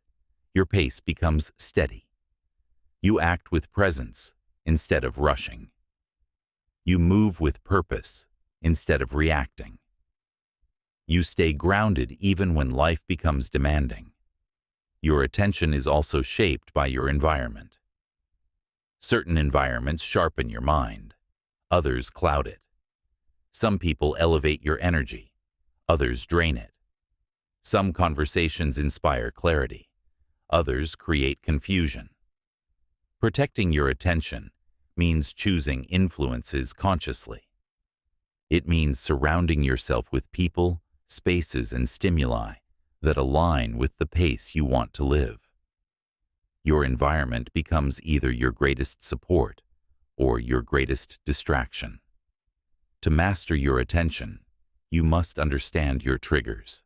your pace becomes steady. You act with presence instead of rushing. You move with purpose instead of reacting. You stay grounded even when life becomes demanding. Your attention is also shaped by your environment. Certain environments sharpen your mind. Others cloud it. Some people elevate your energy. Others drain it. Some conversations inspire clarity. Others create confusion. Protecting your attention means choosing influences consciously. It means surrounding yourself with people, spaces, and stimuli that align with the pace you want to live. Your environment becomes either your greatest support or your greatest distraction. To master your attention, you must understand your triggers.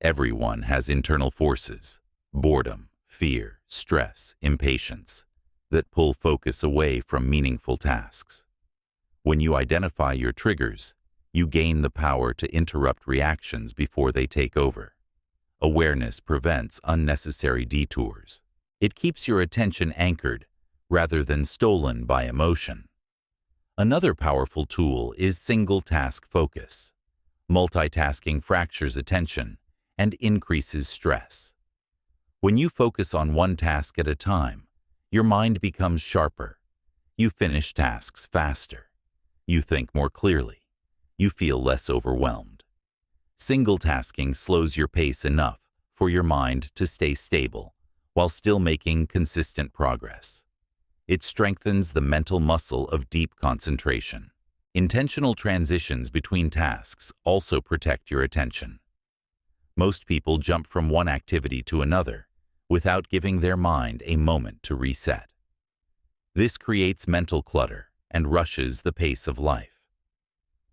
Everyone has internal forces, boredom, fear, stress, impatience, that pull focus away from meaningful tasks. When you identify your triggers, you gain the power to interrupt reactions before they take over. Awareness prevents unnecessary detours. It keeps your attention anchored rather than stolen by emotion. Another powerful tool is single-task focus. Multitasking fractures attention and increases stress. When you focus on one task at a time, your mind becomes sharper. You finish tasks faster. You think more clearly. You feel less overwhelmed. Single-tasking slows your pace enough for your mind to stay stable while still making consistent progress. It strengthens the mental muscle of deep concentration. Intentional transitions between tasks also protect your attention. Most people jump from one activity to another without giving their mind a moment to reset. This creates mental clutter and rushes the pace of life.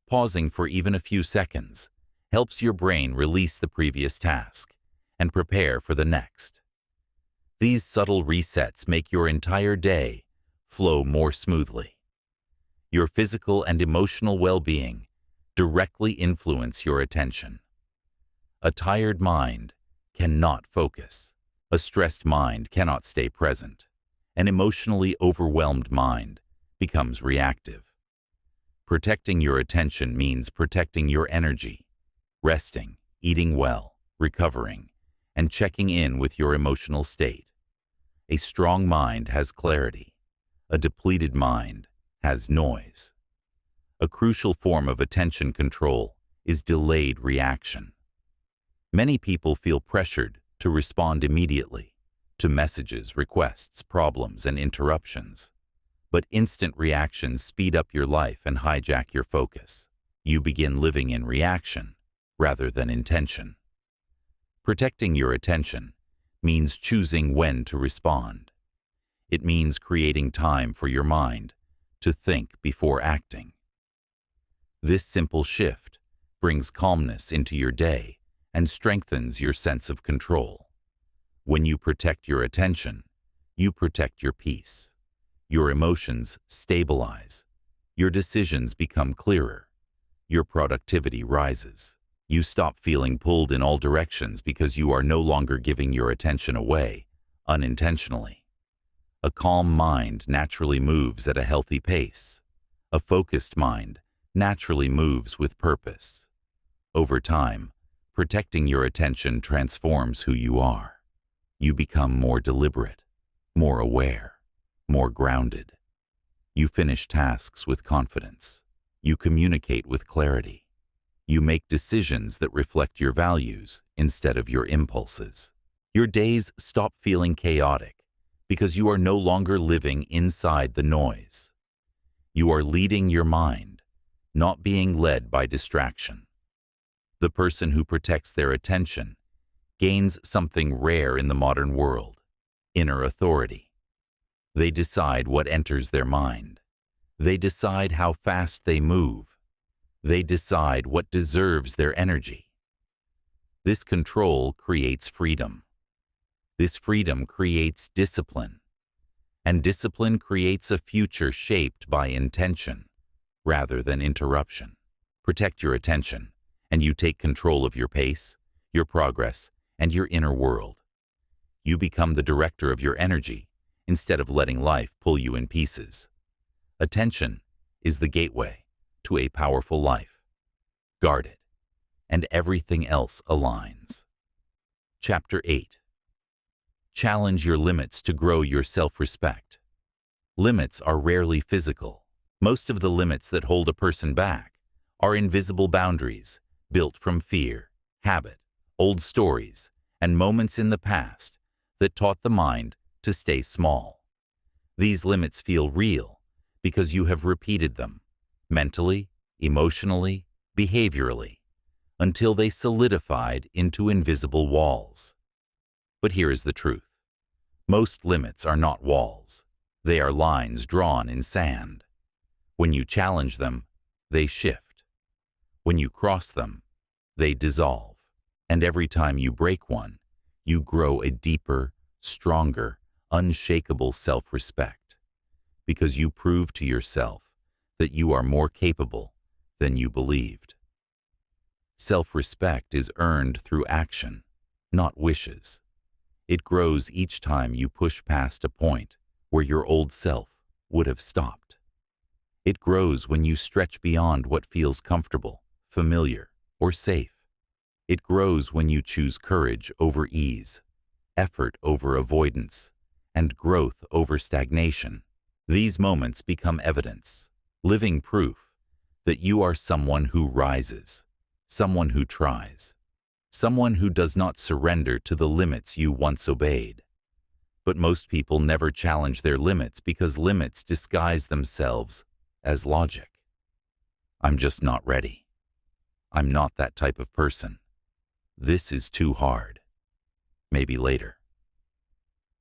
Pausing for even a few seconds helps your brain release the previous task and prepare for the next. These subtle resets make your entire day flow more smoothly. Your physical and emotional well-being directly influence your attention. A tired mind cannot focus. A stressed mind cannot stay present. An emotionally overwhelmed mind becomes reactive. Protecting your attention means protecting your energy, resting, eating well, recovering, and checking in with your emotional state. A strong mind has clarity. A depleted mind has noise. A crucial form of attention control is delayed reaction. Many people feel pressured to respond immediately to messages, requests, problems, and interruptions. But instant reactions speed up your life and hijack your focus. You begin living in reaction rather than intention. Protecting your attention means choosing when to respond. It means creating time for your mind to think before acting. This simple shift brings calmness into your day and strengthens your sense of control. When you protect your attention, you protect your peace. Your emotions stabilize. Your decisions become clearer. Your productivity rises. You stop feeling pulled in all directions because you are no longer giving your attention away unintentionally. A calm mind naturally moves at a healthy pace. A focused mind naturally moves with purpose. Over time, protecting your attention transforms who you are. You become more deliberate, more aware, more grounded. You finish tasks with confidence. You communicate with clarity. You make decisions that reflect your values instead of your impulses. Your days stop feeling chaotic because you are no longer living inside the noise. You are leading your mind, not being led by distraction. The person who protects their attention gains something rare in the modern world: inner authority. They decide what enters their mind. They decide how fast they move. They decide what deserves their energy. This control creates freedom. This freedom creates discipline. And discipline creates a future shaped by intention rather than interruption. Protect your attention, and you take control of your pace, your progress, and your inner world. You become the director of your energy instead of letting life pull you in pieces. Attention is the gateway to a powerful life. Guard it, and everything else aligns. Chapter 8. Challenge your limits to grow your self-respect. Limits are rarely physical. Most of the limits that hold a person back are invisible boundaries built from fear, habit, old stories, and moments in the past that taught the mind to stay small. These limits feel real because you have repeated them, mentally, emotionally, behaviorally, until they solidified into invisible walls. But here is the truth. Most limits are not walls. They are lines drawn in sand. When you challenge them, they shift. When you cross them, they dissolve. And every time you break one, you grow a deeper, stronger, unshakable self-respect, because you prove to yourself that you are more capable than you believed. Self-respect is earned through action, not wishes. It grows each time you push past a point where your old self would have stopped. It grows when you stretch beyond what feels comfortable, familiar, or safe. It grows when you choose courage over ease, effort over avoidance, and growth over stagnation. These moments become evidence, living proof, that you are someone who rises, someone who tries, someone who does not surrender to the limits you once obeyed. But most people never challenge their limits because limits disguise themselves as logic. I'm just not ready. I'm not that type of person. This is too hard. Maybe later.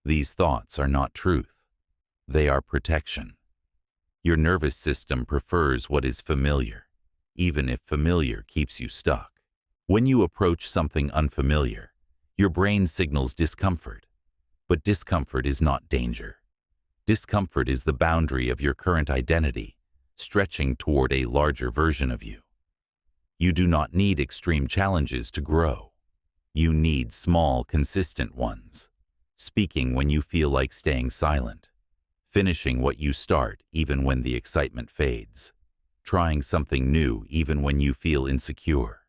These thoughts are not truth. They are protection. Your nervous system prefers what is familiar, even if familiar keeps you stuck. When you approach something unfamiliar, your brain signals discomfort. But discomfort is not danger. Discomfort is the boundary of your current identity, stretching toward a larger version of you. You do not need extreme challenges to grow. You need small, consistent ones. Speaking when you feel like staying silent. Finishing what you start even when the excitement fades. Trying something new even when you feel insecure.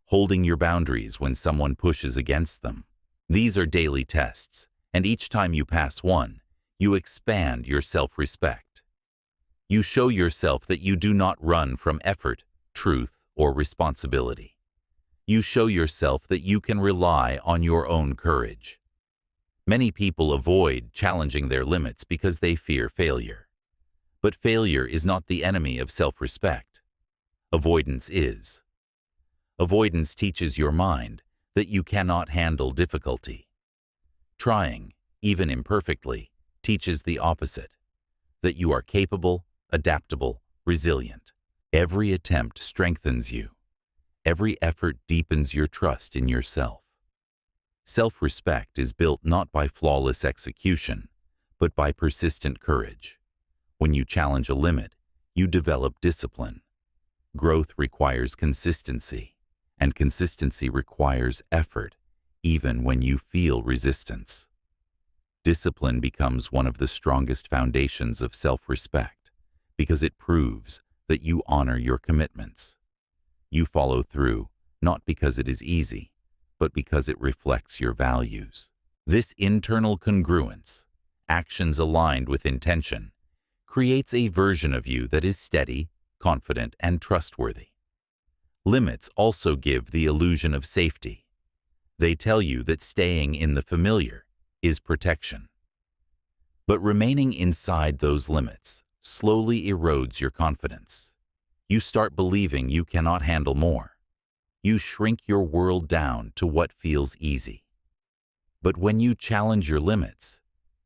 Holding your boundaries when someone pushes against them. These are daily tests, and each time you pass one, you expand your self-respect. You show yourself that you do not run from effort, truth, or responsibility. You show yourself that you can rely on your own courage. Many people avoid challenging their limits because they fear failure. But failure is not the enemy of self-respect. Avoidance is. Avoidance teaches your mind that you cannot handle difficulty. Trying, even imperfectly, teaches the opposite, that you are capable, adaptable, resilient. Every attempt strengthens you. Every effort deepens your trust in yourself. Self-respect is built not by flawless execution, but by persistent courage. When you challenge a limit, you develop discipline. Growth requires consistency, and consistency requires effort, even when you feel resistance. Discipline becomes one of the strongest foundations of self-respect because it proves that you honor your commitments. You follow through, not because it is easy, but because it reflects your values. This internal congruence, actions aligned with intention, creates a version of you that is steady, confident, and trustworthy. Limits also give the illusion of safety. They tell you that staying in the familiar is protection. But remaining inside those limits slowly erodes your confidence. You start believing you cannot handle more. You shrink your world down to what feels easy. But when you challenge your limits,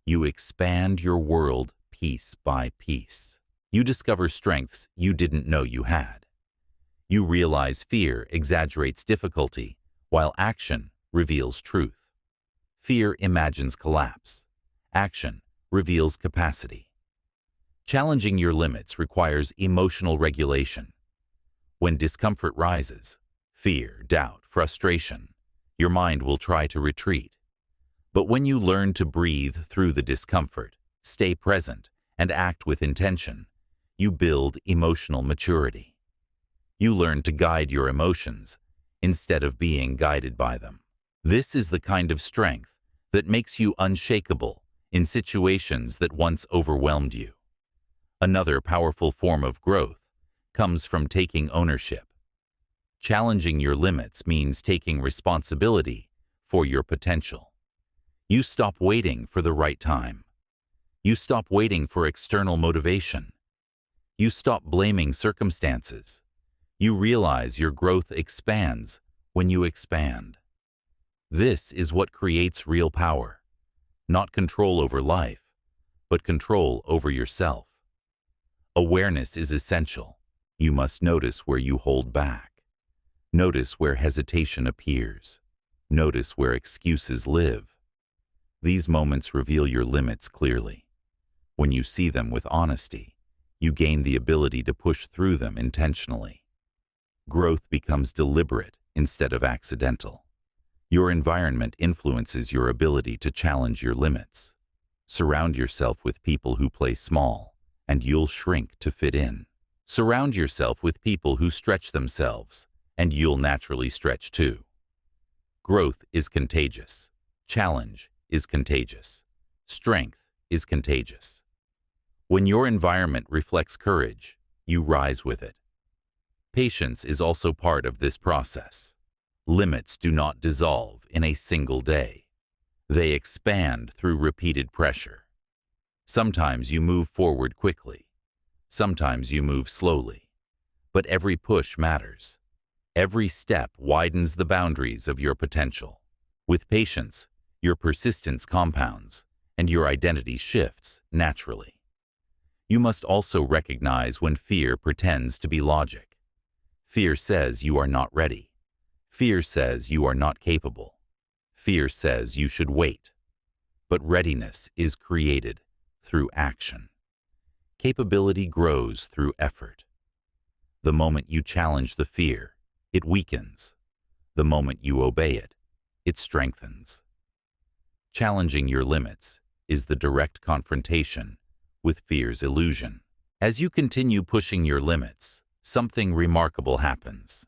you expand your world piece by piece. You discover strengths you didn't know you had. You realize fear exaggerates difficulty, while action reveals truth. Fear imagines collapse. Action reveals capacity. Challenging your limits requires emotional regulation. When discomfort rises, fear, doubt, frustration, your mind will try to retreat. But when you learn to breathe through the discomfort, stay present, and act with intention, you build emotional maturity. You learn to guide your emotions instead of being guided by them. This is the kind of strength that makes you unshakable in situations that once overwhelmed you. Another powerful form of growth comes from taking ownership. Challenging your limits means taking responsibility for your potential. You stop waiting for the right time. You stop waiting for external motivation. You stop blaming circumstances. You realize your growth expands when you expand. This is what creates real power, not control over life, but control over yourself. Awareness is essential. You must notice where you hold back. Notice where hesitation appears. Notice where excuses live. These moments reveal your limits clearly. When you see them with honesty, you gain the ability to push through them intentionally. Growth becomes deliberate instead of accidental. Your environment influences your ability to challenge your limits. Surround yourself with people who play small, and you'll shrink to fit in. Surround yourself with people who stretch themselves, and you'll naturally stretch too. Growth is contagious. Challenge is contagious. Strength is contagious. When your environment reflects courage, you rise with it. Patience is also part of this process. Limits do not dissolve in a single day. They expand through repeated pressure. Sometimes you move forward quickly. Sometimes you move slowly. But every push matters. Every step widens the boundaries of your potential. With patience, your persistence compounds, and your identity shifts naturally. You must also recognize when fear pretends to be logic. Fear says you are not ready. Fear says you are not capable. Fear says you should wait. but readiness is created through action. Capability grows through effort. The moment you challenge the fear, it weakens. The moment you obey it, it strengthens. Challenging your limits is the direct confrontation with fear's illusion. As you continue pushing your limits, something remarkable happens.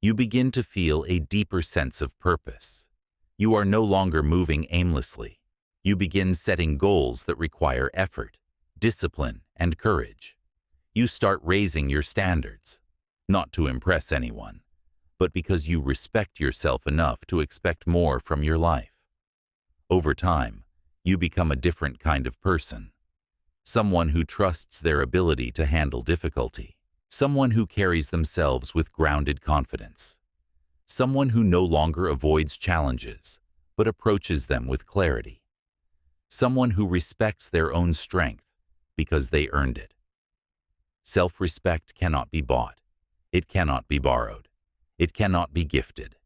You begin to feel a deeper sense of purpose. You are no longer moving aimlessly. You begin setting goals that require effort, discipline, and courage. You start raising your standards, not to impress anyone, but because you respect yourself enough to expect more from your life. Over time, you become a different kind of person. Someone who trusts their ability to handle difficulty. Someone who carries themselves with grounded confidence. Someone who no longer avoids challenges, but approaches them with clarity. Someone who respects their own strength because they earned it. Self-respect cannot be bought. It cannot be borrowed. It cannot be gifted.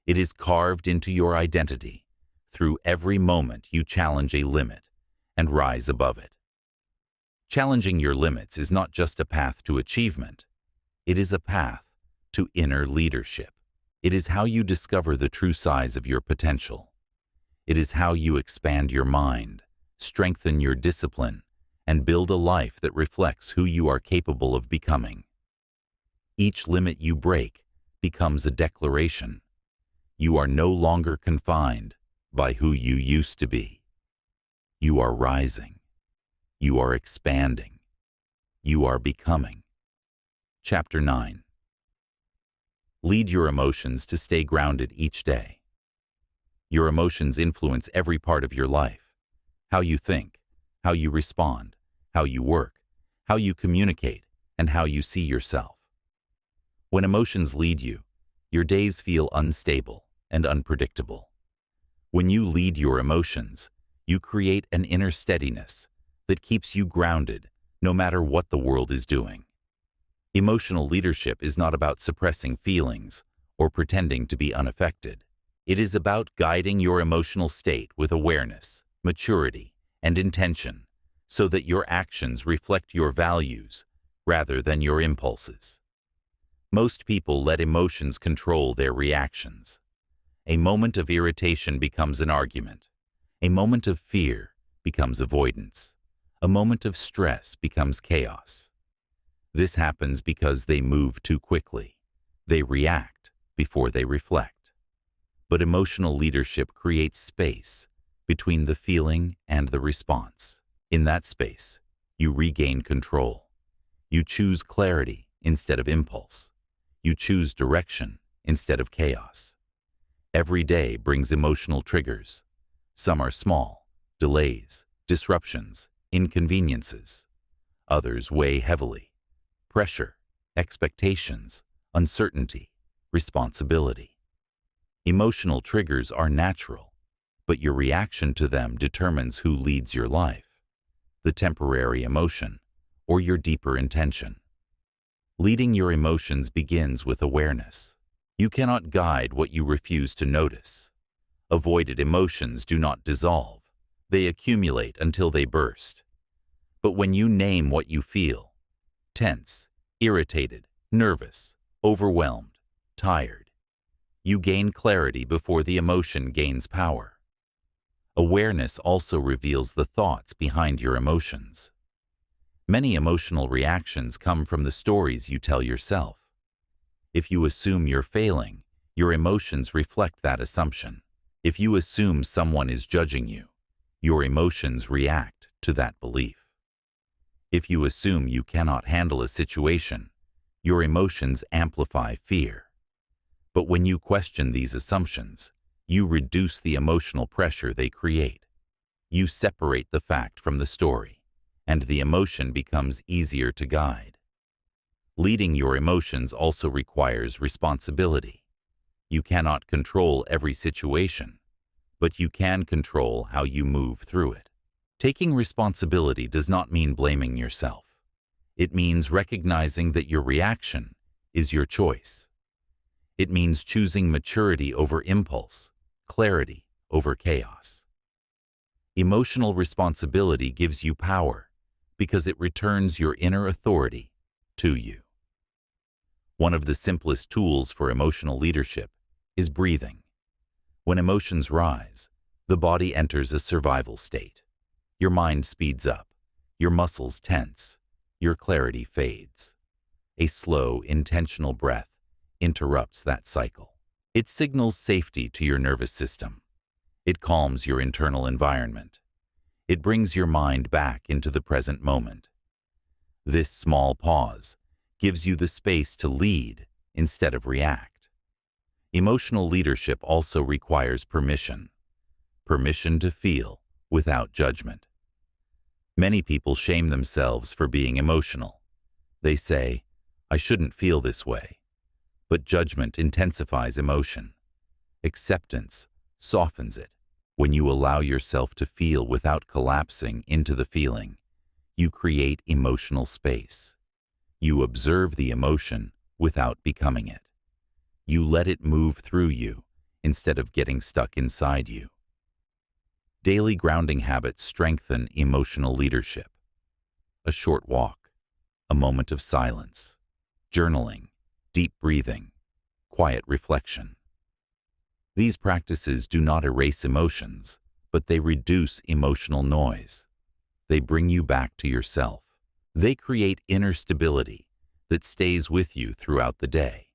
It is carved into your identity through every moment you challenge a limit and rise above it. Challenging your limits is not just a path to achievement. It is a path to inner leadership. It is how you discover the true size of your potential. It is how you expand your mind, strengthen your discipline, and build a life that reflects who you are capable of becoming. Each limit you break becomes a declaration. You are no longer confined by who you used to be. You are rising. You are expanding. You are becoming. Chapter 9. Lead your emotions to stay grounded each day. Your emotions influence every part of your life. How you think, how you respond, how you work, how you communicate, and how you see yourself. When emotions lead you, your days feel unstable and unpredictable. When you lead your emotions, you create an inner steadiness that keeps you grounded no matter what the world is doing. Emotional leadership is not about suppressing feelings or pretending to be unaffected. It is about guiding your emotional state with awareness, maturity, and intention so that your actions reflect your values rather than your impulses. Most people let emotions control their reactions. A moment of irritation becomes an argument. A moment of fear becomes avoidance. A moment of stress becomes chaos. This happens because they move too quickly. They react before they reflect. But emotional leadership creates space between the feeling and the response. In that space, you regain control. You choose clarity instead of impulse. You choose direction instead of chaos. Every day brings emotional triggers. Some are small, delays, disruptions, inconveniences. Others weigh heavily. Pressure, expectations, uncertainty, responsibility. Emotional triggers are natural, but your reaction to them determines who leads your life, the temporary emotion or your deeper intention. Leading your emotions begins with awareness. You cannot guide what you refuse to notice. Avoided emotions do not dissolve. They accumulate until they burst. But when you name what you feel, tense, irritated, nervous, overwhelmed, tired, you gain clarity before the emotion gains power. Awareness also reveals the thoughts behind your emotions. Many emotional reactions come from the stories you tell yourself. If you assume you're failing, your emotions reflect that assumption. If you assume someone is judging you, your emotions react to that belief. If you assume you cannot handle a situation, your emotions amplify fear. But when you question these assumptions, you reduce the emotional pressure they create. You separate the fact from the story, and the emotion becomes easier to guide. Leading your emotions also requires responsibility. You cannot control every situation, but you can control how you move through it. Taking responsibility does not mean blaming yourself. It means recognizing that your reaction is your choice. It means choosing maturity over impulse, clarity over chaos. Emotional responsibility gives you power because it returns your inner authority to you. One of the simplest tools for emotional leadership is breathing. When emotions rise, the body enters a survival state. Your mind speeds up, your muscles tense, your clarity fades. A slow, intentional breath interrupts that cycle. It signals safety to your nervous system. It calms your internal environment. It brings your mind back into the present moment. This small pause gives you the space to lead instead of react. Emotional leadership also requires permission. Permission to feel without judgment. Many people shame themselves for being emotional. They say, "I shouldn't feel this way." But judgment intensifies emotion. Acceptance softens it. When you allow yourself to feel without collapsing into the feeling, you create emotional space. You observe the emotion without becoming it. You let it move through you instead of getting stuck inside you. Daily grounding habits strengthen emotional leadership. A short walk, a moment of silence, journaling, deep breathing, quiet reflection. These practices do not erase emotions, but they reduce emotional noise. They bring you back to yourself. They create inner stability that stays with you throughout the day.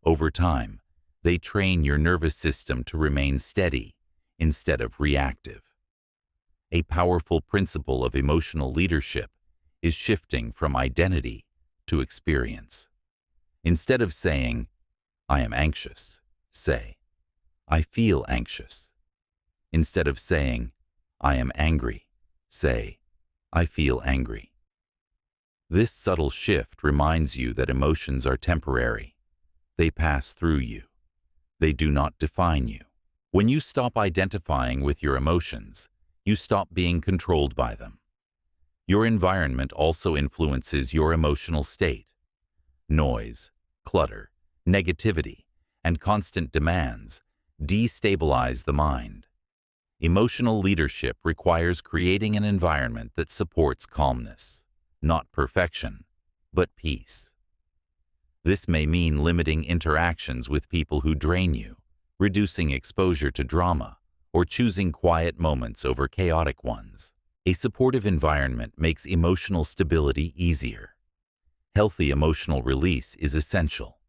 Over time, they train your nervous system to remain steady instead of reactive. A powerful principle of emotional leadership is shifting from identity to experience. Instead of saying, "I am anxious," say, "I feel anxious." Instead of saying, "I am angry," say, "I feel angry." This subtle shift reminds you that emotions are temporary. They pass through you. They do not define you. When you stop identifying with your emotions, you stop being controlled by them. Your environment also influences your emotional state. Noise, clutter, negativity, and constant demands destabilize the mind. Emotional leadership requires creating an environment that supports calmness, not perfection, but peace. This may mean limiting interactions with people who drain you, reducing exposure to drama, or choosing quiet moments over chaotic ones. A supportive environment makes emotional stability easier. Healthy emotional release is essential.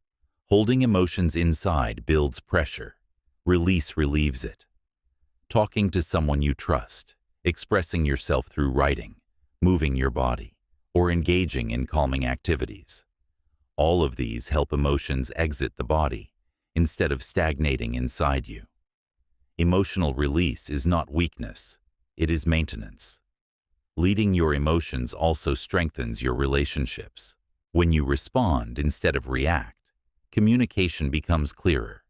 Holding emotions inside builds pressure. Release relieves it. Talking to someone you trust, expressing yourself through writing, moving your body, or engaging in calming activities. All of these help emotions exit the body instead of stagnating inside you. Emotional release is not weakness, it is maintenance. Leading your emotions also strengthens your relationships. When you respond instead of react, communication becomes clearer.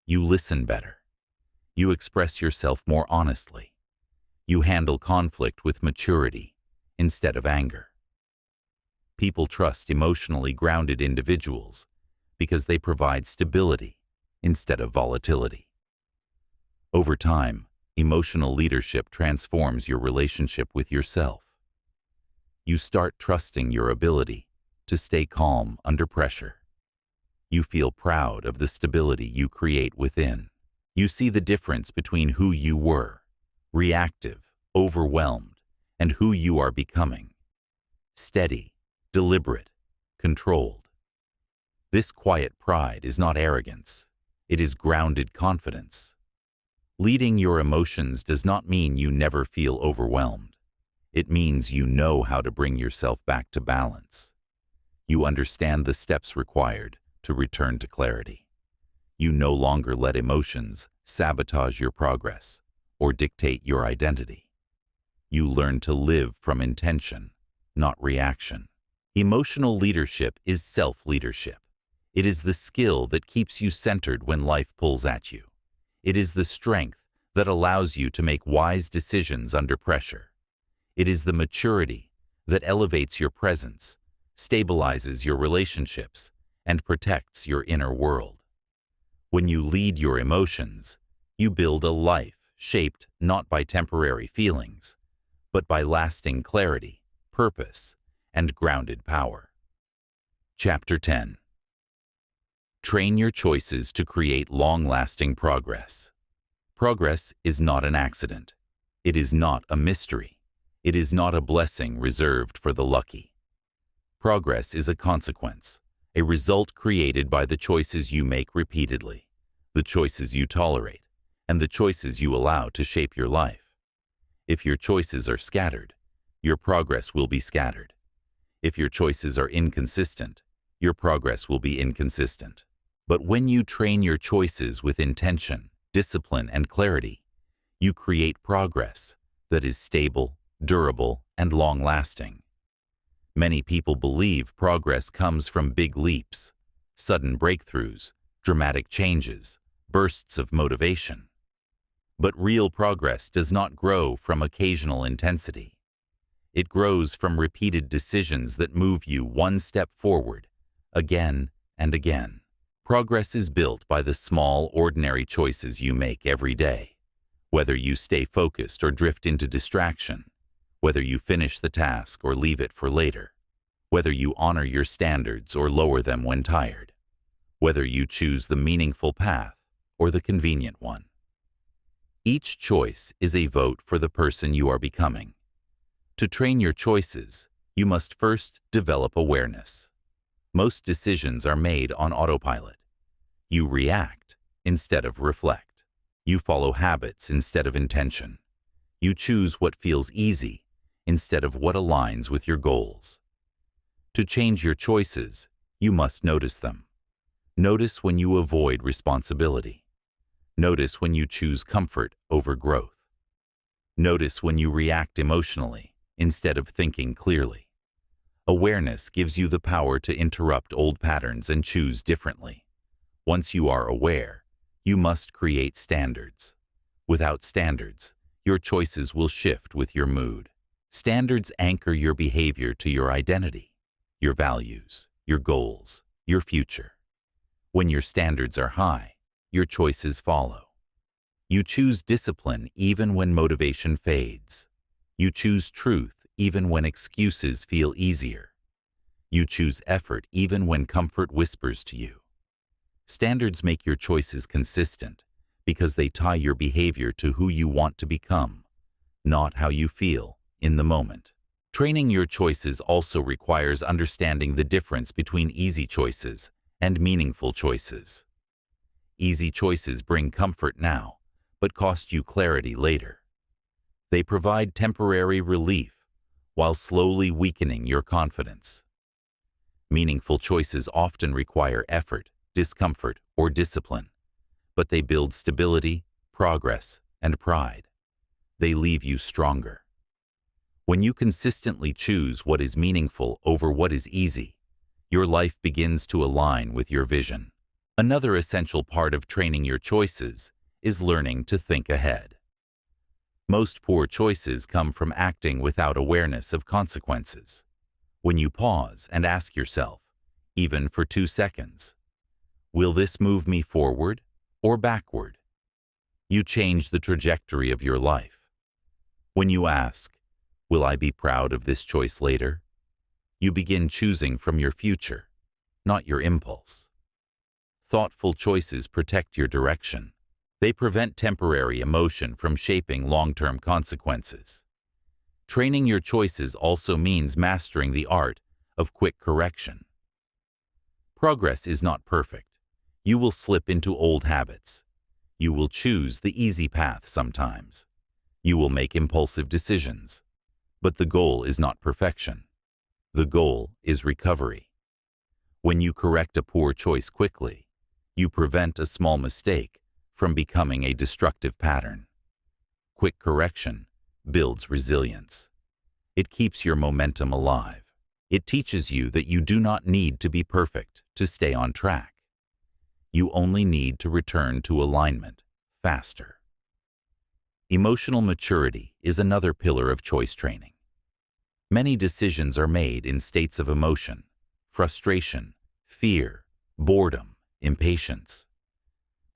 You listen better. You express yourself more honestly. You handle conflict with maturity instead of anger. People trust emotionally grounded individuals because they provide stability instead of volatility. Over time, emotional leadership transforms your relationship with yourself. You start trusting your ability to stay calm under pressure. You feel proud of the stability you create within. You see the difference between who you were, reactive, overwhelmed, and who you are becoming. Steady, deliberate, controlled. This quiet pride is not arrogance. It is grounded confidence. Leading your emotions does not mean you never feel overwhelmed. It means you know how to bring yourself back to balance. You understand the steps required to return to clarity. You no longer let emotions sabotage your progress or dictate your identity. You learn to live from intention, not reaction. Emotional leadership is self-leadership. It is the skill that keeps you centered when life pulls at you. It is the strength that allows you to make wise decisions under pressure. It is the maturity that elevates your presence, stabilizes your relationships, and protects your inner world. When you lead your emotions, you build a life shaped not by temporary feelings, but by lasting clarity, purpose, and grounded power. Chapter 10. Train your choices to create long-lasting progress. Progress is not an accident. It is not a mystery. It is not a blessing reserved for the lucky. Progress is a consequence, a result created by the choices you make repeatedly, the choices you tolerate, and the choices you allow to shape your life. If your choices are scattered, your progress will be scattered. If your choices are inconsistent, your progress will be inconsistent. But when you train your choices with intention, discipline, and clarity, you create progress that is stable, durable, and long-lasting. Many people believe progress comes from big leaps, sudden breakthroughs, dramatic changes, bursts of motivation. But real progress does not grow from occasional intensity. It grows from repeated decisions that move you one step forward, again and again. Progress is built by the small, ordinary choices you make every day. Whether you stay focused or drift into distraction, whether you finish the task or leave it for later, whether you honor your standards or lower them when tired, whether you choose the meaningful path or the convenient one. Each choice is a vote for the person you are becoming. To train your choices, you must first develop awareness. Most decisions are made on autopilot. You react instead of reflect. You follow habits instead of intention. You choose what feels easy instead of what aligns with your goals. To change your choices, you must notice them. Notice when you avoid responsibility. Notice when you choose comfort over growth. Notice when you react emotionally instead of thinking clearly. Awareness gives you the power to interrupt old patterns and choose differently. Once you are aware, you must create standards. Without standards, your choices will shift with your mood. Standards anchor your behavior to your identity, your values, your goals, your future. When your standards are high, your choices follow. You choose discipline even when motivation fades. You choose truth even when excuses feel easier. You choose effort even when comfort whispers to you. Standards make your choices consistent because they tie your behavior to who you want to become, not how you feel in the moment. Training your choices also requires understanding the difference between easy choices and meaningful choices. Easy choices bring comfort now, but cost you clarity later. They provide temporary relief while slowly weakening your confidence. Meaningful choices often require effort, discomfort, or discipline, but they build stability, progress, and pride. They leave you stronger. When you consistently choose what is meaningful over what is easy, your life begins to align with your vision. Another essential part of training your choices is learning to think ahead. Most poor choices come from acting without awareness of consequences. When you pause and ask yourself, even for 2 seconds, will this move me forward or backward? You change the trajectory of your life. When you ask, will I be proud of this choice later? You begin choosing from your future, not your impulse. Thoughtful choices protect your direction. They prevent temporary emotion from shaping long-term consequences. Training your choices also means mastering the art of quick correction. Progress is not perfect. You will slip into old habits. You will choose the easy path sometimes. You will make impulsive decisions. But the goal is not perfection. The goal is recovery. When you correct a poor choice quickly, you prevent a small mistake from becoming a destructive pattern. Quick correction builds resilience. It keeps your momentum alive. It teaches you that you do not need to be perfect to stay on track. You only need to return to alignment faster. Emotional maturity is another pillar of choice training. Many decisions are made in states of emotion, frustration, fear, boredom, impatience.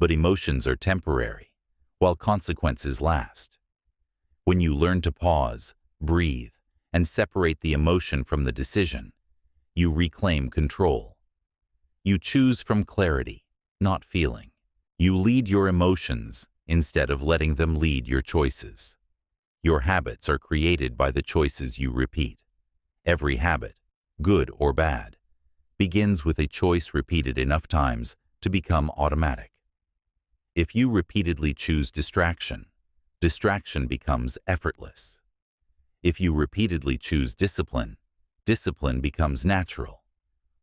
But emotions are temporary. while consequences last. When you learn to pause, breathe, and separate the emotion from the decision, you reclaim control. You choose from clarity, not feeling. You lead your emotions instead of letting them lead your choices. Your habits are created by the choices you repeat. Every habit, good or bad, begins with a choice repeated enough times to become automatic. If you repeatedly choose distraction, distraction becomes effortless. If you repeatedly choose discipline, discipline becomes natural.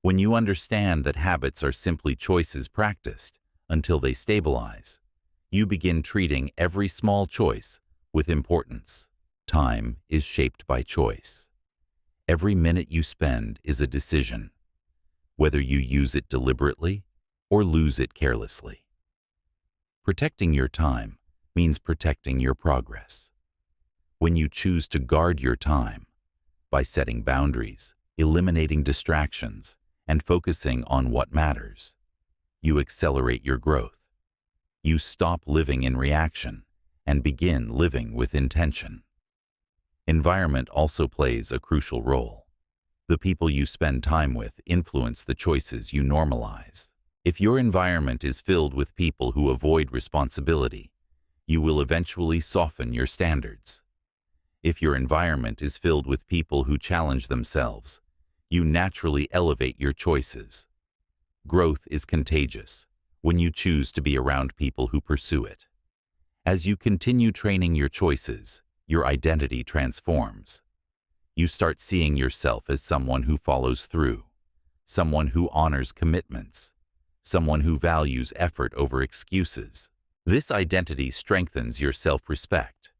When you understand that habits are simply choices practiced until they stabilize, you begin treating every small choice with importance. Time is shaped by choice. Every minute you spend is a decision, whether you use it deliberately or lose it carelessly. Protecting your time means protecting your progress. When you choose to guard your time by setting boundaries, eliminating distractions, and focusing on what matters, you accelerate your growth. You stop living in reaction and begin living with intention. Environment also plays a crucial role. The people you spend time with influence the choices you normalize. If your environment is filled with people who avoid responsibility, you will eventually soften your standards. If your environment is filled with people who challenge themselves, you naturally elevate your choices. Growth is contagious when you choose to be around people who pursue it. As you continue training your choices, your identity transforms. You start seeing yourself as someone who follows through, someone who honors commitments, someone who values effort over excuses. This identity strengthens your self-respect.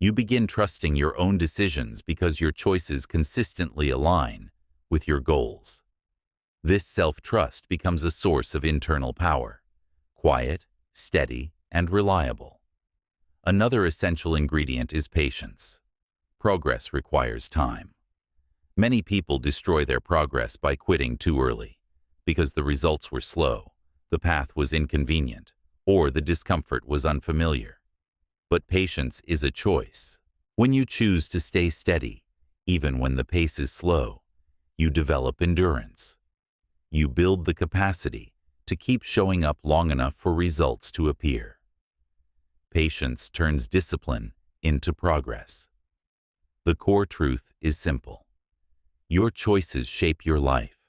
You begin trusting your own decisions because your choices consistently align with your goals. This self-trust becomes a source of internal power, quiet, steady, and reliable. Another essential ingredient is patience. Progress requires time. Many people destroy their progress by quitting too early, because the results were slow, the path was inconvenient, or the discomfort was unfamiliar. But patience is a choice. When you choose to stay steady, even when the pace is slow, you develop endurance. You build the capacity to keep showing up long enough for results to appear. Patience turns discipline into progress. The core truth is simple. Your choices shape your life,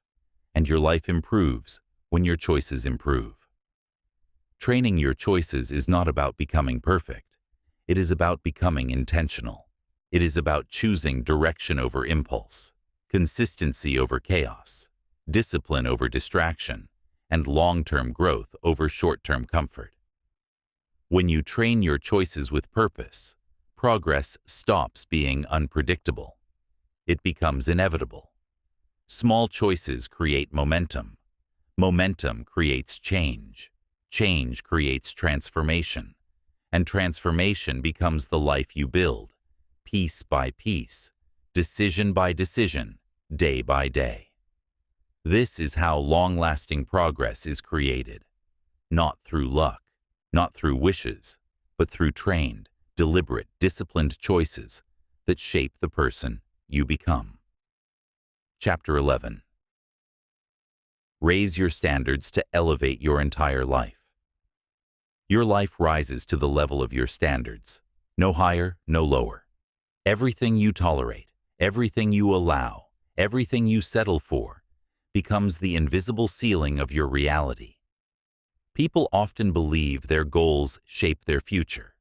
and your life improves when your choices improve. Training your choices is not about becoming perfect. It is about becoming intentional. It is about choosing direction over impulse, consistency over chaos, discipline over distraction, and long-term growth over short-term comfort. When you train your choices with purpose, progress stops being unpredictable. It becomes inevitable. Small choices create momentum. Momentum creates change. Change creates transformation. And transformation becomes the life you build, piece by piece, decision by decision, day by day. This is how long-lasting progress is created, not through luck, not through wishes, but through trained, deliberate, disciplined choices that shape the person you become. Chapter 11. Raise your standards to elevate your entire life. Your life rises to the level of your standards, no higher, no lower. Everything you tolerate, everything you allow, everything you settle for, becomes the invisible ceiling of your reality. People often believe their goals shape their future,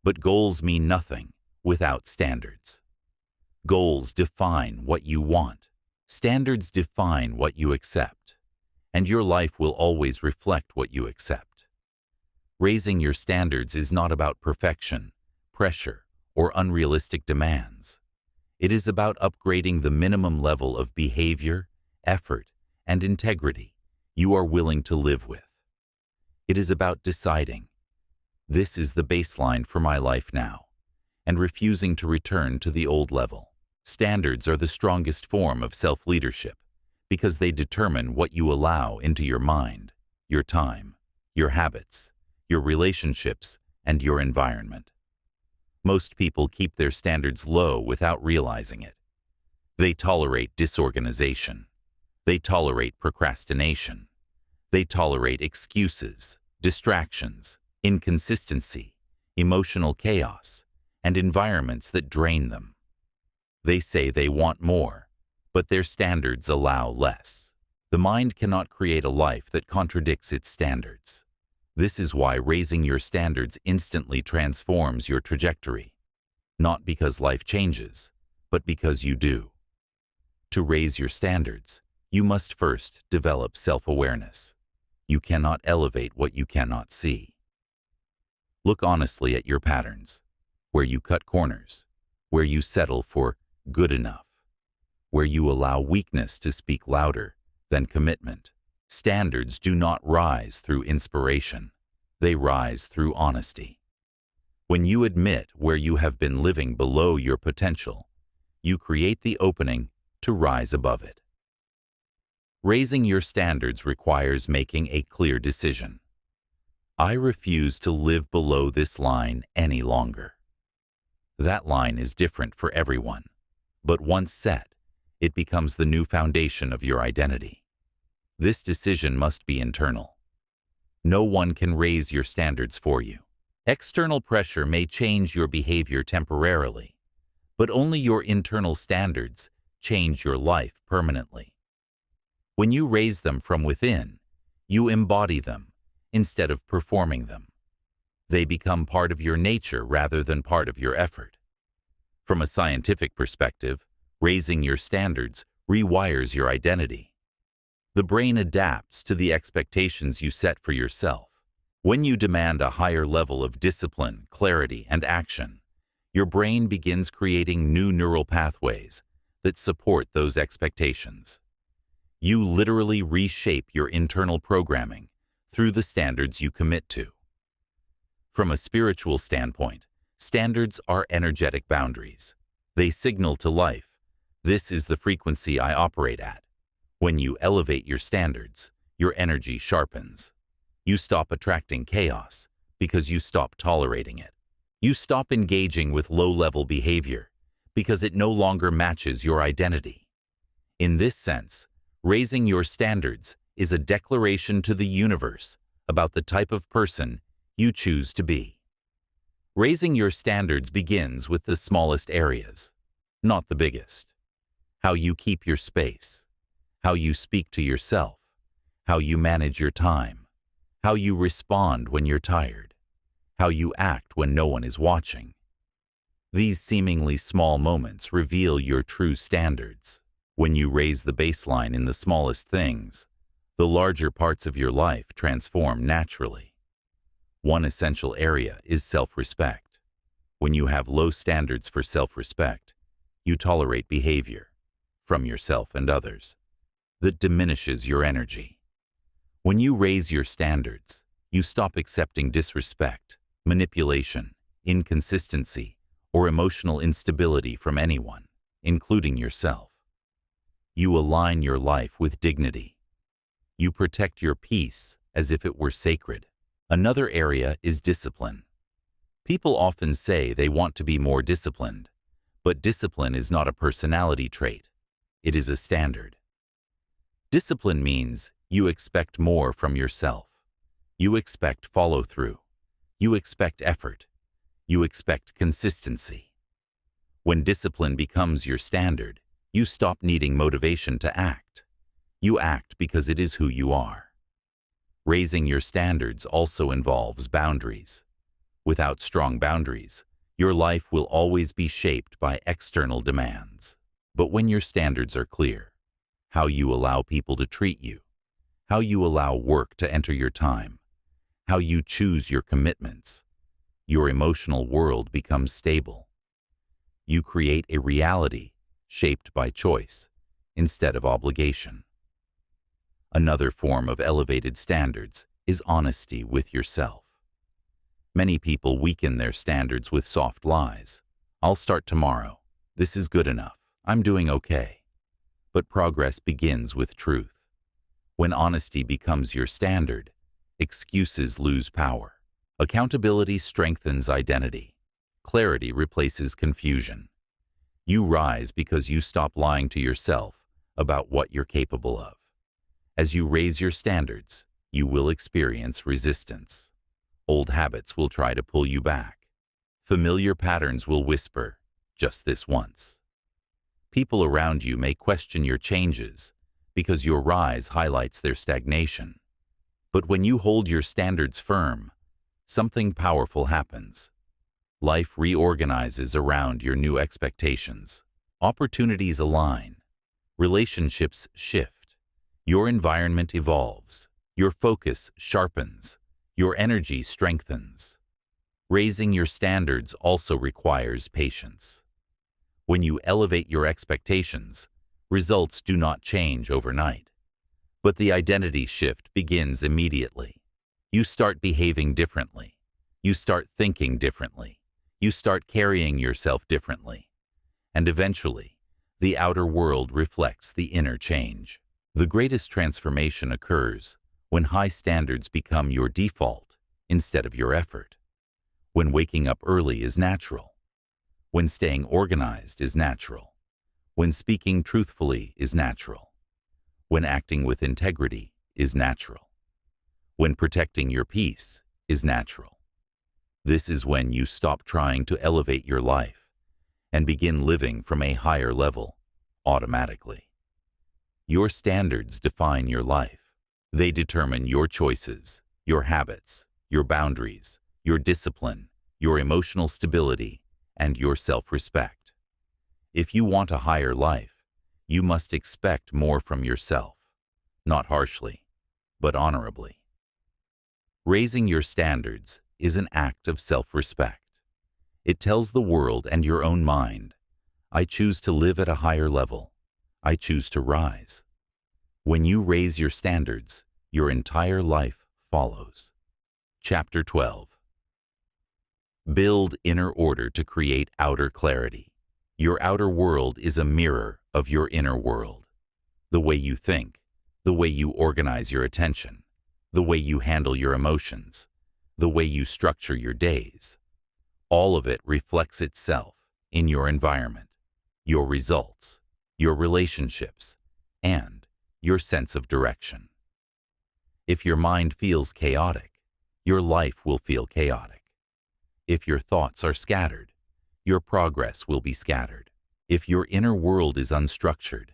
but goals mean nothing without standards. Goals define what you want. Standards define what you accept, and your life will always reflect what you accept. Raising your standards is not about perfection, pressure, or unrealistic demands. It is about upgrading the minimum level of behavior, effort, and integrity you are willing to live with. It is about deciding, this is the baseline for my life now, and refusing to return to the old level. Standards are the strongest form of self-leadership because they determine what you allow into your mind, your time, your habits, your relationships, and your environment. Most people keep their standards low without realizing it. They tolerate disorganization. They tolerate procrastination. They tolerate excuses, distractions, inconsistency, emotional chaos, and environments that drain them. They say they want more, but their standards allow less. The mind cannot create a life that contradicts its standards. This is why raising your standards instantly transforms your trajectory. Not because life changes, but because you do. To raise your standards, you must first develop self-awareness. You cannot elevate what you cannot see. Look honestly at your patterns, where you cut corners, where you settle for good enough, where you allow weakness to speak louder than commitment. Standards do not rise through inspiration. They rise through honesty. When you admit where you have been living below your potential, you create the opening to rise above it. Raising your standards requires making a clear decision. I refuse to live below this line any longer. That line is different for everyone, but once set, it becomes the new foundation of your identity. This decision must be internal. No one can raise your standards for you. External pressure may change your behavior temporarily, but only your internal standards change your life permanently. When you raise them from within, you embody them instead of performing them. They become part of your nature rather than part of your effort. From a scientific perspective, raising your standards rewires your identity. The brain adapts to the expectations you set for yourself. When you demand a higher level of discipline, clarity, and action, your brain begins creating new neural pathways that support those expectations. You literally reshape your internal programming through the standards you commit to. From a spiritual standpoint, standards are energetic boundaries. They signal to life, this is the frequency I operate at. When you elevate your standards, your energy sharpens. You stop attracting chaos because you stop tolerating it. You stop engaging with low-level behavior because it no longer matches your identity. In this sense, raising your standards is a declaration to the universe about the type of person you choose to be. Raising your standards begins with the smallest areas, not the biggest. How you keep your space, how you speak to yourself, how you manage your time, how you respond when you're tired, how you act when no one is watching. These seemingly small moments reveal your true standards. When you raise the baseline in the smallest things, the larger parts of your life transform naturally. One essential area is self-respect. When you have low standards for self-respect, you tolerate behavior, from yourself and others, that diminishes your energy. When you raise your standards, you stop accepting disrespect, manipulation, inconsistency, or emotional instability from anyone, including yourself. You align your life with dignity. You protect your peace as if it were sacred. Another area is discipline. People often say they want to be more disciplined, but discipline is not a personality trait. It is a standard. Discipline means you expect more from yourself. You expect follow-through. You expect effort. You expect consistency. When discipline becomes your standard, you stop needing motivation to act. You act because it is who you are. Raising your standards also involves boundaries. Without strong boundaries, your life will always be shaped by external demands. But when your standards are clear, how you allow people to treat you, how you allow work to enter your time, how you choose your commitments, your emotional world becomes stable. You create a reality shaped by choice instead of obligation. Another form of elevated standards is honesty with yourself. Many people weaken their standards with soft lies. I'll start tomorrow. This is good enough. I'm doing okay. But progress begins with truth. When honesty becomes your standard, excuses lose power. Accountability strengthens identity. Clarity replaces confusion. You rise because you stop lying to yourself about what you're capable of. As you raise your standards, you will experience resistance. Old habits will try to pull you back. Familiar patterns will whisper, "Just this once." People around you may question your changes because your rise highlights their stagnation. But when you hold your standards firm, something powerful happens. Life reorganizes around your new expectations. Opportunities align. Relationships shift. Your environment evolves. Your focus sharpens. Your energy strengthens. Raising your standards also requires patience. When you elevate your expectations, results do not change overnight. But the identity shift begins immediately. You start behaving differently. You start thinking differently. You start carrying yourself differently. And eventually, the outer world reflects the inner change. The greatest transformation occurs when high standards become your default instead of your effort. When waking up early is natural. When staying organized is natural. When speaking truthfully is natural. When acting with integrity is natural. When protecting your peace is natural. This is when you stop trying to elevate your life and begin living from a higher level automatically. Your standards define your life. They determine your choices, your habits, your boundaries, your discipline, your emotional stability, and your self-respect. If you want a higher life, you must expect more from yourself, not harshly, but honorably. Raising your standards is an act of self-respect. It tells the world and your own mind, I choose to live at a higher level. I choose to rise. When you raise your standards, your entire life follows. Chapter 12. Build inner order to create outer clarity. Your outer world is a mirror of your inner world. The way you think, the way you organize your attention, the way you handle your emotions, the way you structure your days. All of it reflects itself in your environment, your results, your relationships, and your sense of direction. If your mind feels chaotic, your life will feel chaotic. If your thoughts are scattered, your progress will be scattered. If your inner world is unstructured,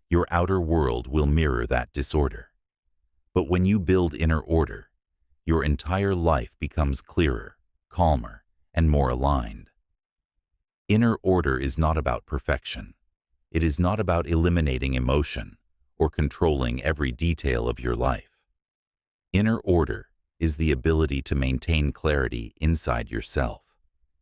your outer world will mirror that disorder. But when you build inner order, your entire life becomes clearer, calmer, and more aligned. Inner order is not about perfection. It is not about eliminating emotion or controlling every detail of your life. Inner order is the ability to maintain clarity inside yourself,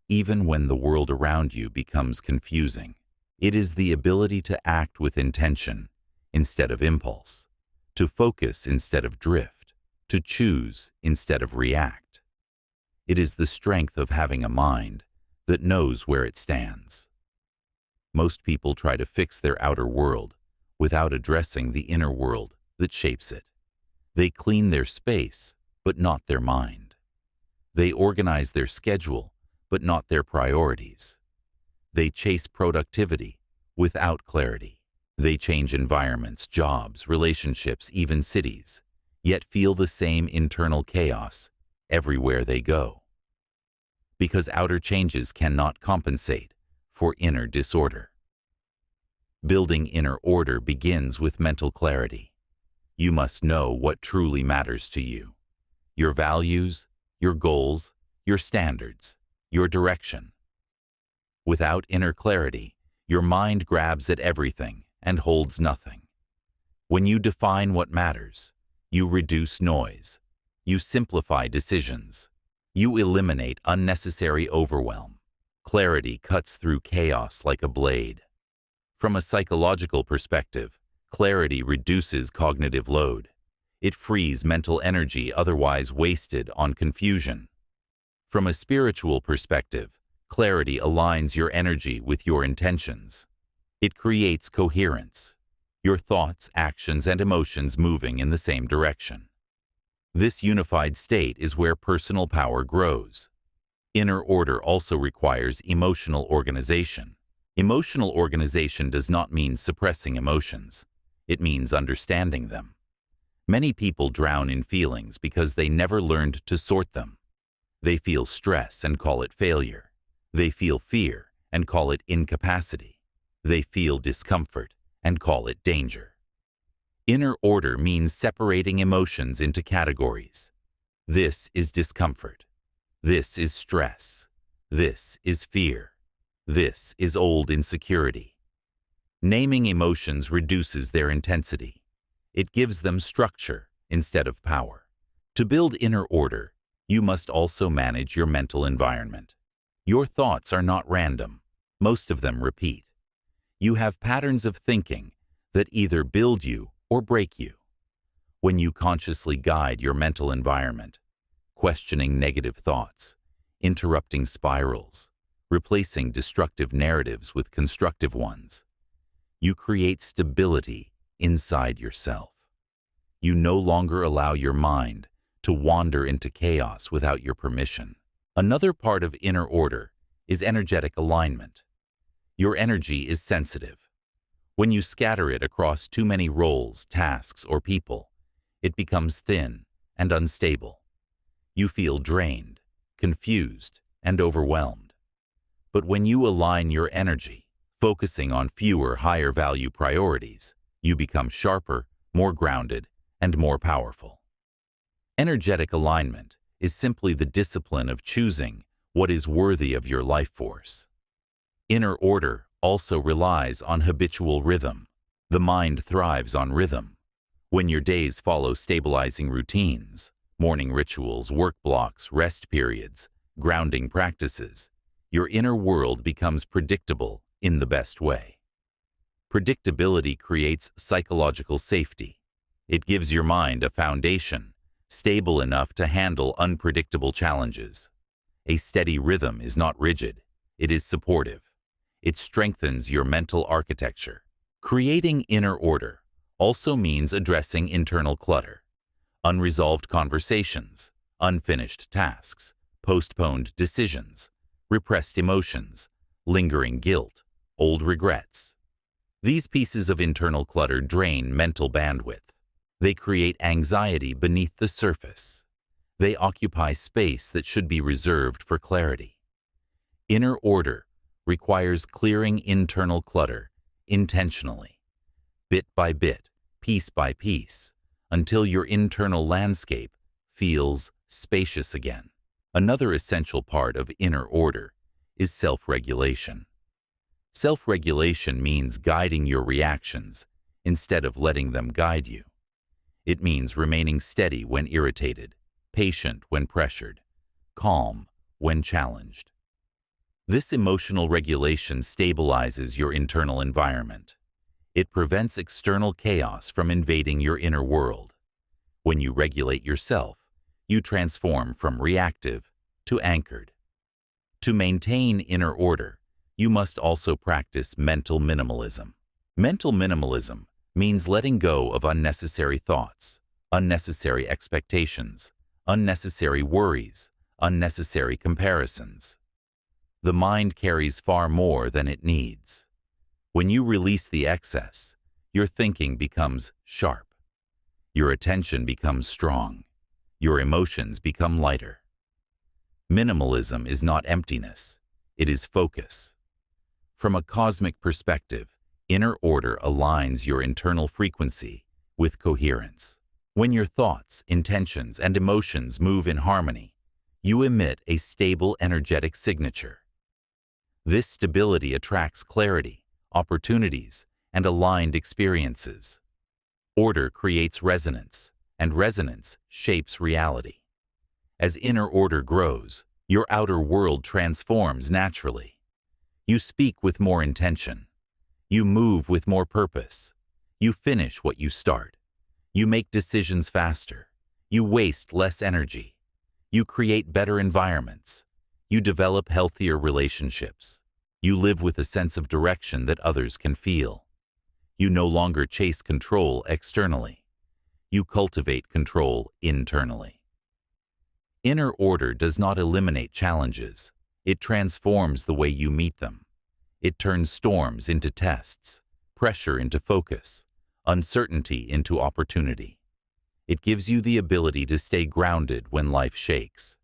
even when the world around you becomes confusing. It is the ability to act with intention instead of impulse, to focus instead of drift, to choose instead of react. It is the strength of having a mind that knows where it stands. Most people try to fix their outer world without addressing the inner world that shapes it. They clean their space, but not their mind. They organize their schedule, but not their priorities. They chase productivity without clarity. They change environments, jobs, relationships, even cities, yet feel the same internal chaos everywhere they go. Because outer changes cannot compensate for inner disorder. Building inner order begins with mental clarity. You must know what truly matters to you. Your values, your goals, your standards, your direction. Without inner clarity, your mind grabs at everything and holds nothing. When you define what matters, you reduce noise. You simplify decisions. You eliminate unnecessary overwhelm. Clarity cuts through chaos like a blade. From a psychological perspective, clarity reduces cognitive load. It frees mental energy otherwise wasted on confusion. From a spiritual perspective, clarity aligns your energy with your intentions. It creates coherence, your thoughts, actions, and emotions moving in the same direction. This unified state is where personal power grows. Inner order also requires emotional organization. Emotional organization does not mean suppressing emotions. It means understanding them. Many people drown in feelings because they never learned to sort them. They feel stress and call it failure. They feel fear and call it incapacity. They feel discomfort and call it danger. Inner order means separating emotions into categories. This is discomfort. This is stress. This is fear. This is old insecurity. Naming emotions reduces their intensity. It gives them structure instead of power. To build inner order, you must also manage your mental environment. Your thoughts are not random. Most of them repeat. You have patterns of thinking that either build you or break you. When you consciously guide your mental environment, questioning negative thoughts, interrupting spirals, replacing destructive narratives with constructive ones, you create stability inside yourself. You no longer allow your mind to wander into chaos without your permission. Another part of inner order is energetic alignment. Your energy is sensitive. When you scatter it across too many roles, tasks, or people, it becomes thin and unstable. You feel drained, confused, and overwhelmed. But when you align your energy, focusing on fewer higher-value priorities, you become sharper, more grounded, and more powerful. Energetic alignment is simply the discipline of choosing what is worthy of your life force. Inner order also relies on habitual rhythm. The mind thrives on rhythm. When your days follow stabilizing routines, morning rituals, work blocks, rest periods, grounding practices, your inner world becomes predictable in the best way. Predictability creates psychological safety. It gives your mind a foundation, stable enough to handle unpredictable challenges. A steady rhythm is not rigid, it is supportive. It strengthens your mental architecture. Creating inner order also means addressing internal clutter. Unresolved conversations, unfinished tasks, postponed decisions, repressed emotions, lingering guilt, old regrets. These pieces of internal clutter drain mental bandwidth. They create anxiety beneath the surface. They occupy space that should be reserved for clarity. Inner order requires clearing internal clutter intentionally, bit by bit, piece by piece, until your internal landscape feels spacious again. Another essential part of inner order is self-regulation. Self-regulation means guiding your reactions instead of letting them guide you. It means remaining steady when irritated, patient when pressured, calm when challenged. This emotional regulation stabilizes your internal environment. It prevents external chaos from invading your inner world. When you regulate yourself, you transform from reactive to anchored. To maintain inner order, you must also practice mental minimalism. Mental minimalism means letting go of unnecessary thoughts, unnecessary expectations, unnecessary worries, unnecessary comparisons. The mind carries far more than it needs. When you release the excess, your thinking becomes sharp. Your attention becomes strong. Your emotions become lighter. Minimalism is not emptiness, it is focus. From a cosmic perspective, inner order aligns your internal frequency with coherence. When your thoughts, intentions, and emotions move in harmony, you emit a stable energetic signature. This stability attracts clarity, opportunities, and aligned experiences. Order creates resonance, and resonance shapes reality. As inner order grows, your outer world transforms naturally. You speak with more intention. You move with more purpose. You finish what you start. You make decisions faster. You waste less energy. You create better environments. You develop healthier relationships. You live with a sense of direction that others can feel. You no longer chase control externally. You cultivate control internally. Inner order does not eliminate challenges. It transforms the way you meet them. It turns storms into tests, pressure into focus, uncertainty into opportunity. It gives you the ability to stay grounded when life shakes.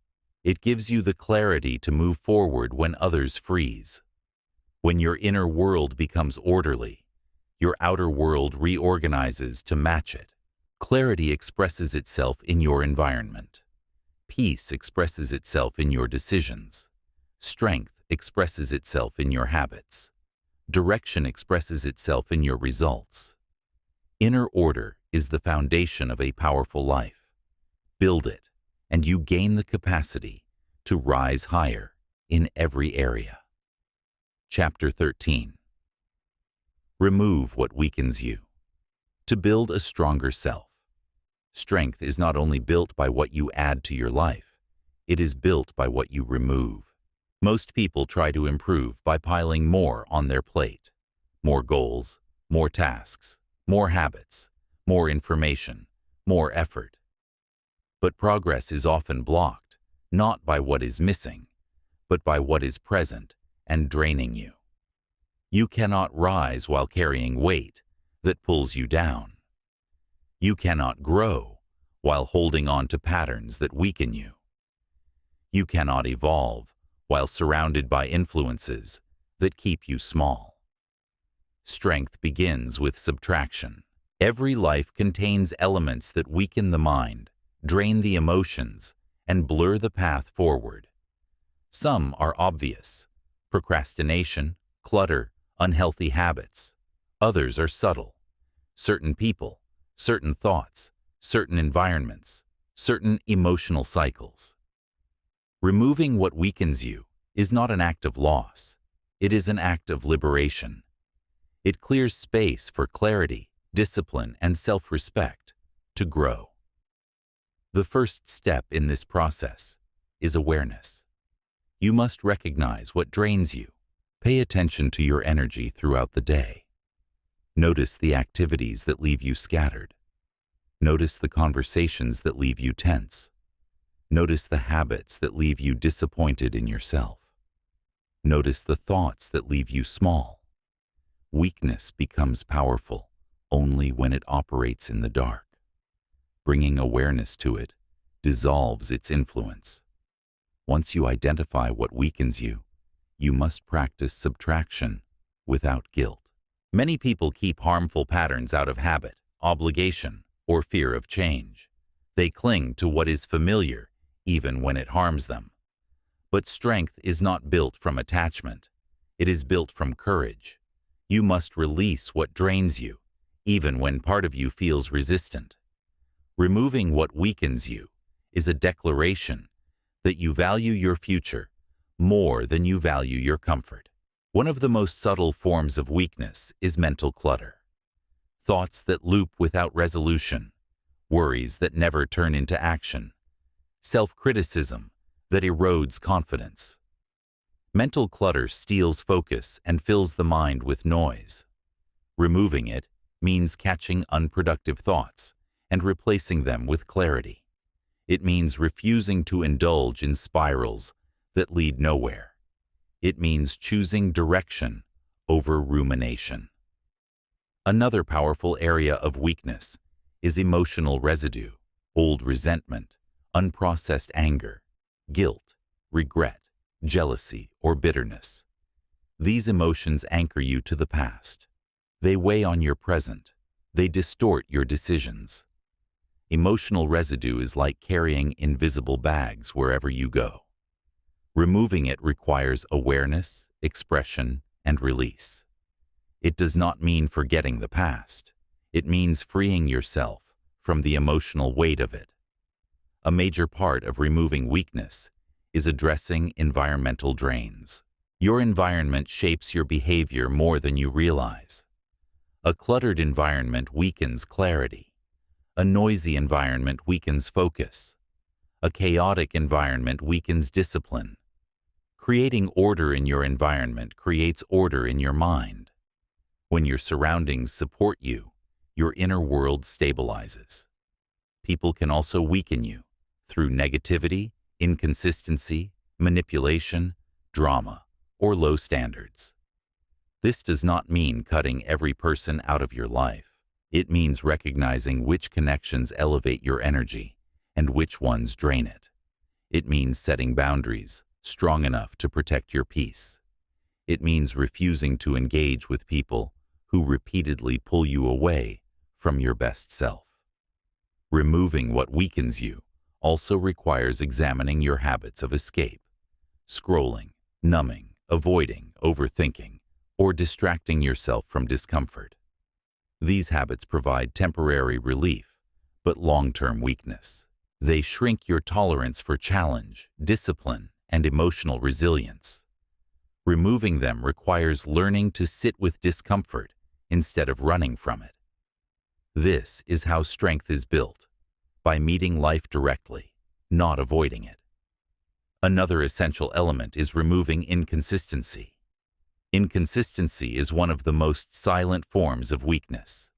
It gives you the clarity to move forward when others freeze. When your inner world becomes orderly, your outer world reorganizes to match it. Clarity expresses itself in your environment. Peace expresses itself in your decisions. Strength expresses itself in your habits. Direction expresses itself in your results. Inner order is the foundation of a powerful life. Build it, and you gain the capacity to rise higher in every area. Chapter 13. Remove what weakens you. To build a stronger self. Strength is not only built by what you add to your life, it is built by what you remove. Most people try to improve by piling more on their plate. More goals, more tasks, more habits, more information, more effort. But progress is often blocked, not by what is missing, but by what is present and draining you. You cannot rise while carrying weight that pulls you down. You cannot grow while holding on to patterns that weaken you. You cannot evolve while surrounded by influences that keep you small. Strength begins with subtraction. Every life contains elements that weaken the mind, drain the emotions, and blur the path forward. Some are obvious: procrastination, clutter, unhealthy habits. Others are subtle: certain people, certain thoughts, certain environments, certain emotional cycles. Removing what weakens you is not an act of loss. It is an act of liberation. It clears space for clarity, discipline, and self-respect to grow. The first step in this process is awareness. You must recognize what drains you. Pay attention to your energy throughout the day. Notice the activities that leave you scattered. Notice the conversations that leave you tense. Notice the habits that leave you disappointed in yourself. Notice the thoughts that leave you small. Weakness becomes powerful only when it operates in the dark. Bringing awareness to it dissolves its influence. Once you identify what weakens you, you must practice subtraction without guilt. Many people keep harmful patterns out of habit, obligation, or fear of change. They cling to what is familiar even when it harms them. But strength is not built from attachment. It is built from courage. You must release what drains you, even when part of you feels resistant. Removing what weakens you is a declaration that you value your future more than you value your comfort. One of the most subtle forms of weakness is mental clutter. Thoughts that loop without resolution, worries that never turn into action, self-criticism that erodes confidence. Mental clutter steals focus and fills the mind with noise. Removing it means catching unproductive thoughts and replacing them with clarity. It means refusing to indulge in spirals that lead nowhere. It means choosing direction over rumination. Another powerful area of weakness is emotional residue, old resentment, unprocessed anger, guilt, regret, jealousy, or bitterness. These emotions anchor you to the past. They weigh on your present. They distort your decisions. Emotional residue is like carrying invisible bags wherever you go. Removing it requires awareness, expression, and release. It does not mean forgetting the past. It means freeing yourself from the emotional weight of it. A major part of removing weakness is addressing environmental drains. Your environment shapes your behavior more than you realize. A cluttered environment weakens clarity. A noisy environment weakens focus. A chaotic environment weakens discipline. Creating order in your environment creates order in your mind. When your surroundings support you, your inner world stabilizes. people can also weaken you through negativity, inconsistency, manipulation, drama, or low standards. This does not mean cutting every person out of your life. It means recognizing which connections elevate your energy and which ones drain it. It means setting boundaries strong enough to protect your peace. It means refusing to engage with people who repeatedly pull you away from your best self. Removing what weakens you also requires examining your habits of escape, scrolling, numbing, avoiding, overthinking, or distracting yourself from discomfort. These habits provide temporary relief, but long-term weakness. They shrink your tolerance for challenge, discipline, and emotional resilience. Removing them requires learning to sit with discomfort instead of running from it. This is how strength is built, by meeting life directly, not avoiding it. Another essential element is removing inconsistency. Inconsistency is one of the most silent forms of weakness.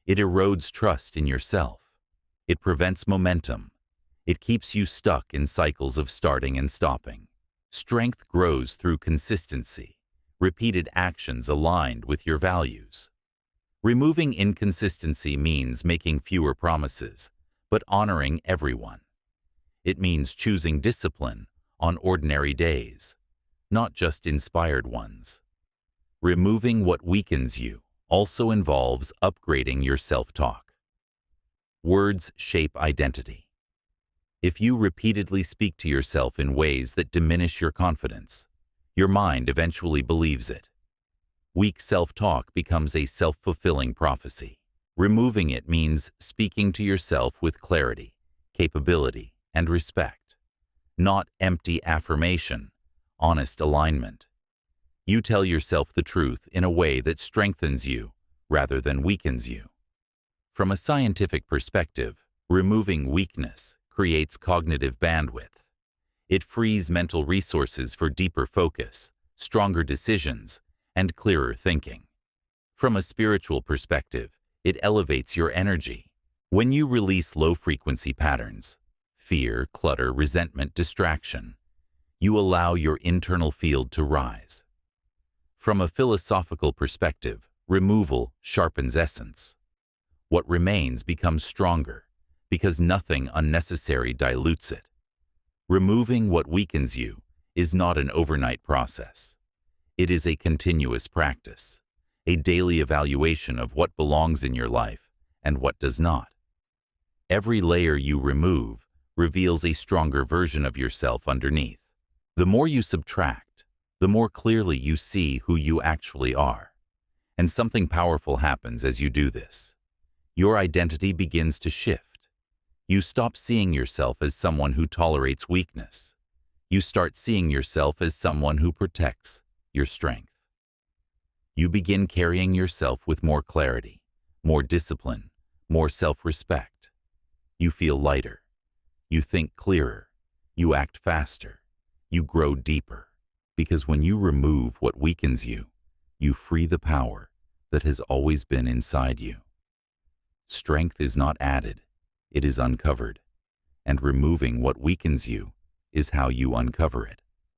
It erodes trust in yourself. It prevents momentum. It keeps you stuck in cycles of starting and stopping. Strength grows through consistency, repeated actions aligned with your values. Removing inconsistency means making fewer promises, but honoring everyone. It means choosing discipline on ordinary days, not just inspired ones. Removing what weakens you also involves upgrading your self-talk. Words shape identity. If you repeatedly speak to yourself in ways that diminish your confidence, your mind eventually believes it. Weak self-talk becomes a self-fulfilling prophecy. Removing it means speaking to yourself with clarity, capability, and respect. Not empty affirmation, honest alignment. You tell yourself the truth in a way that strengthens you rather than weakens you. From a scientific perspective, removing weakness creates cognitive bandwidth. It frees mental resources for deeper focus, stronger decisions, and clearer thinking. From a spiritual perspective, it elevates your energy. When you release low-frequency patterns, fear, clutter, resentment, distraction, you allow your internal field to rise. From a philosophical perspective, removal sharpens essence. What remains becomes stronger, because nothing unnecessary dilutes it. Removing what weakens you is not an overnight process. It is a continuous practice, a daily evaluation of what belongs in your life and what does not. Every layer you remove reveals a stronger version of yourself underneath. The more you subtract, the more clearly you see who you actually are. And something powerful happens as you do this. Your identity begins to shift. You stop seeing yourself as someone who tolerates weakness. You start seeing yourself as someone who protects your strength. You begin carrying yourself with more clarity, more discipline, more self-respect. You feel lighter. You think clearer. You act faster. You grow deeper. Because when you remove what weakens you, you free the power that has always been inside you. Strength is not added, it is uncovered. And removing what weakens you is how you uncover it.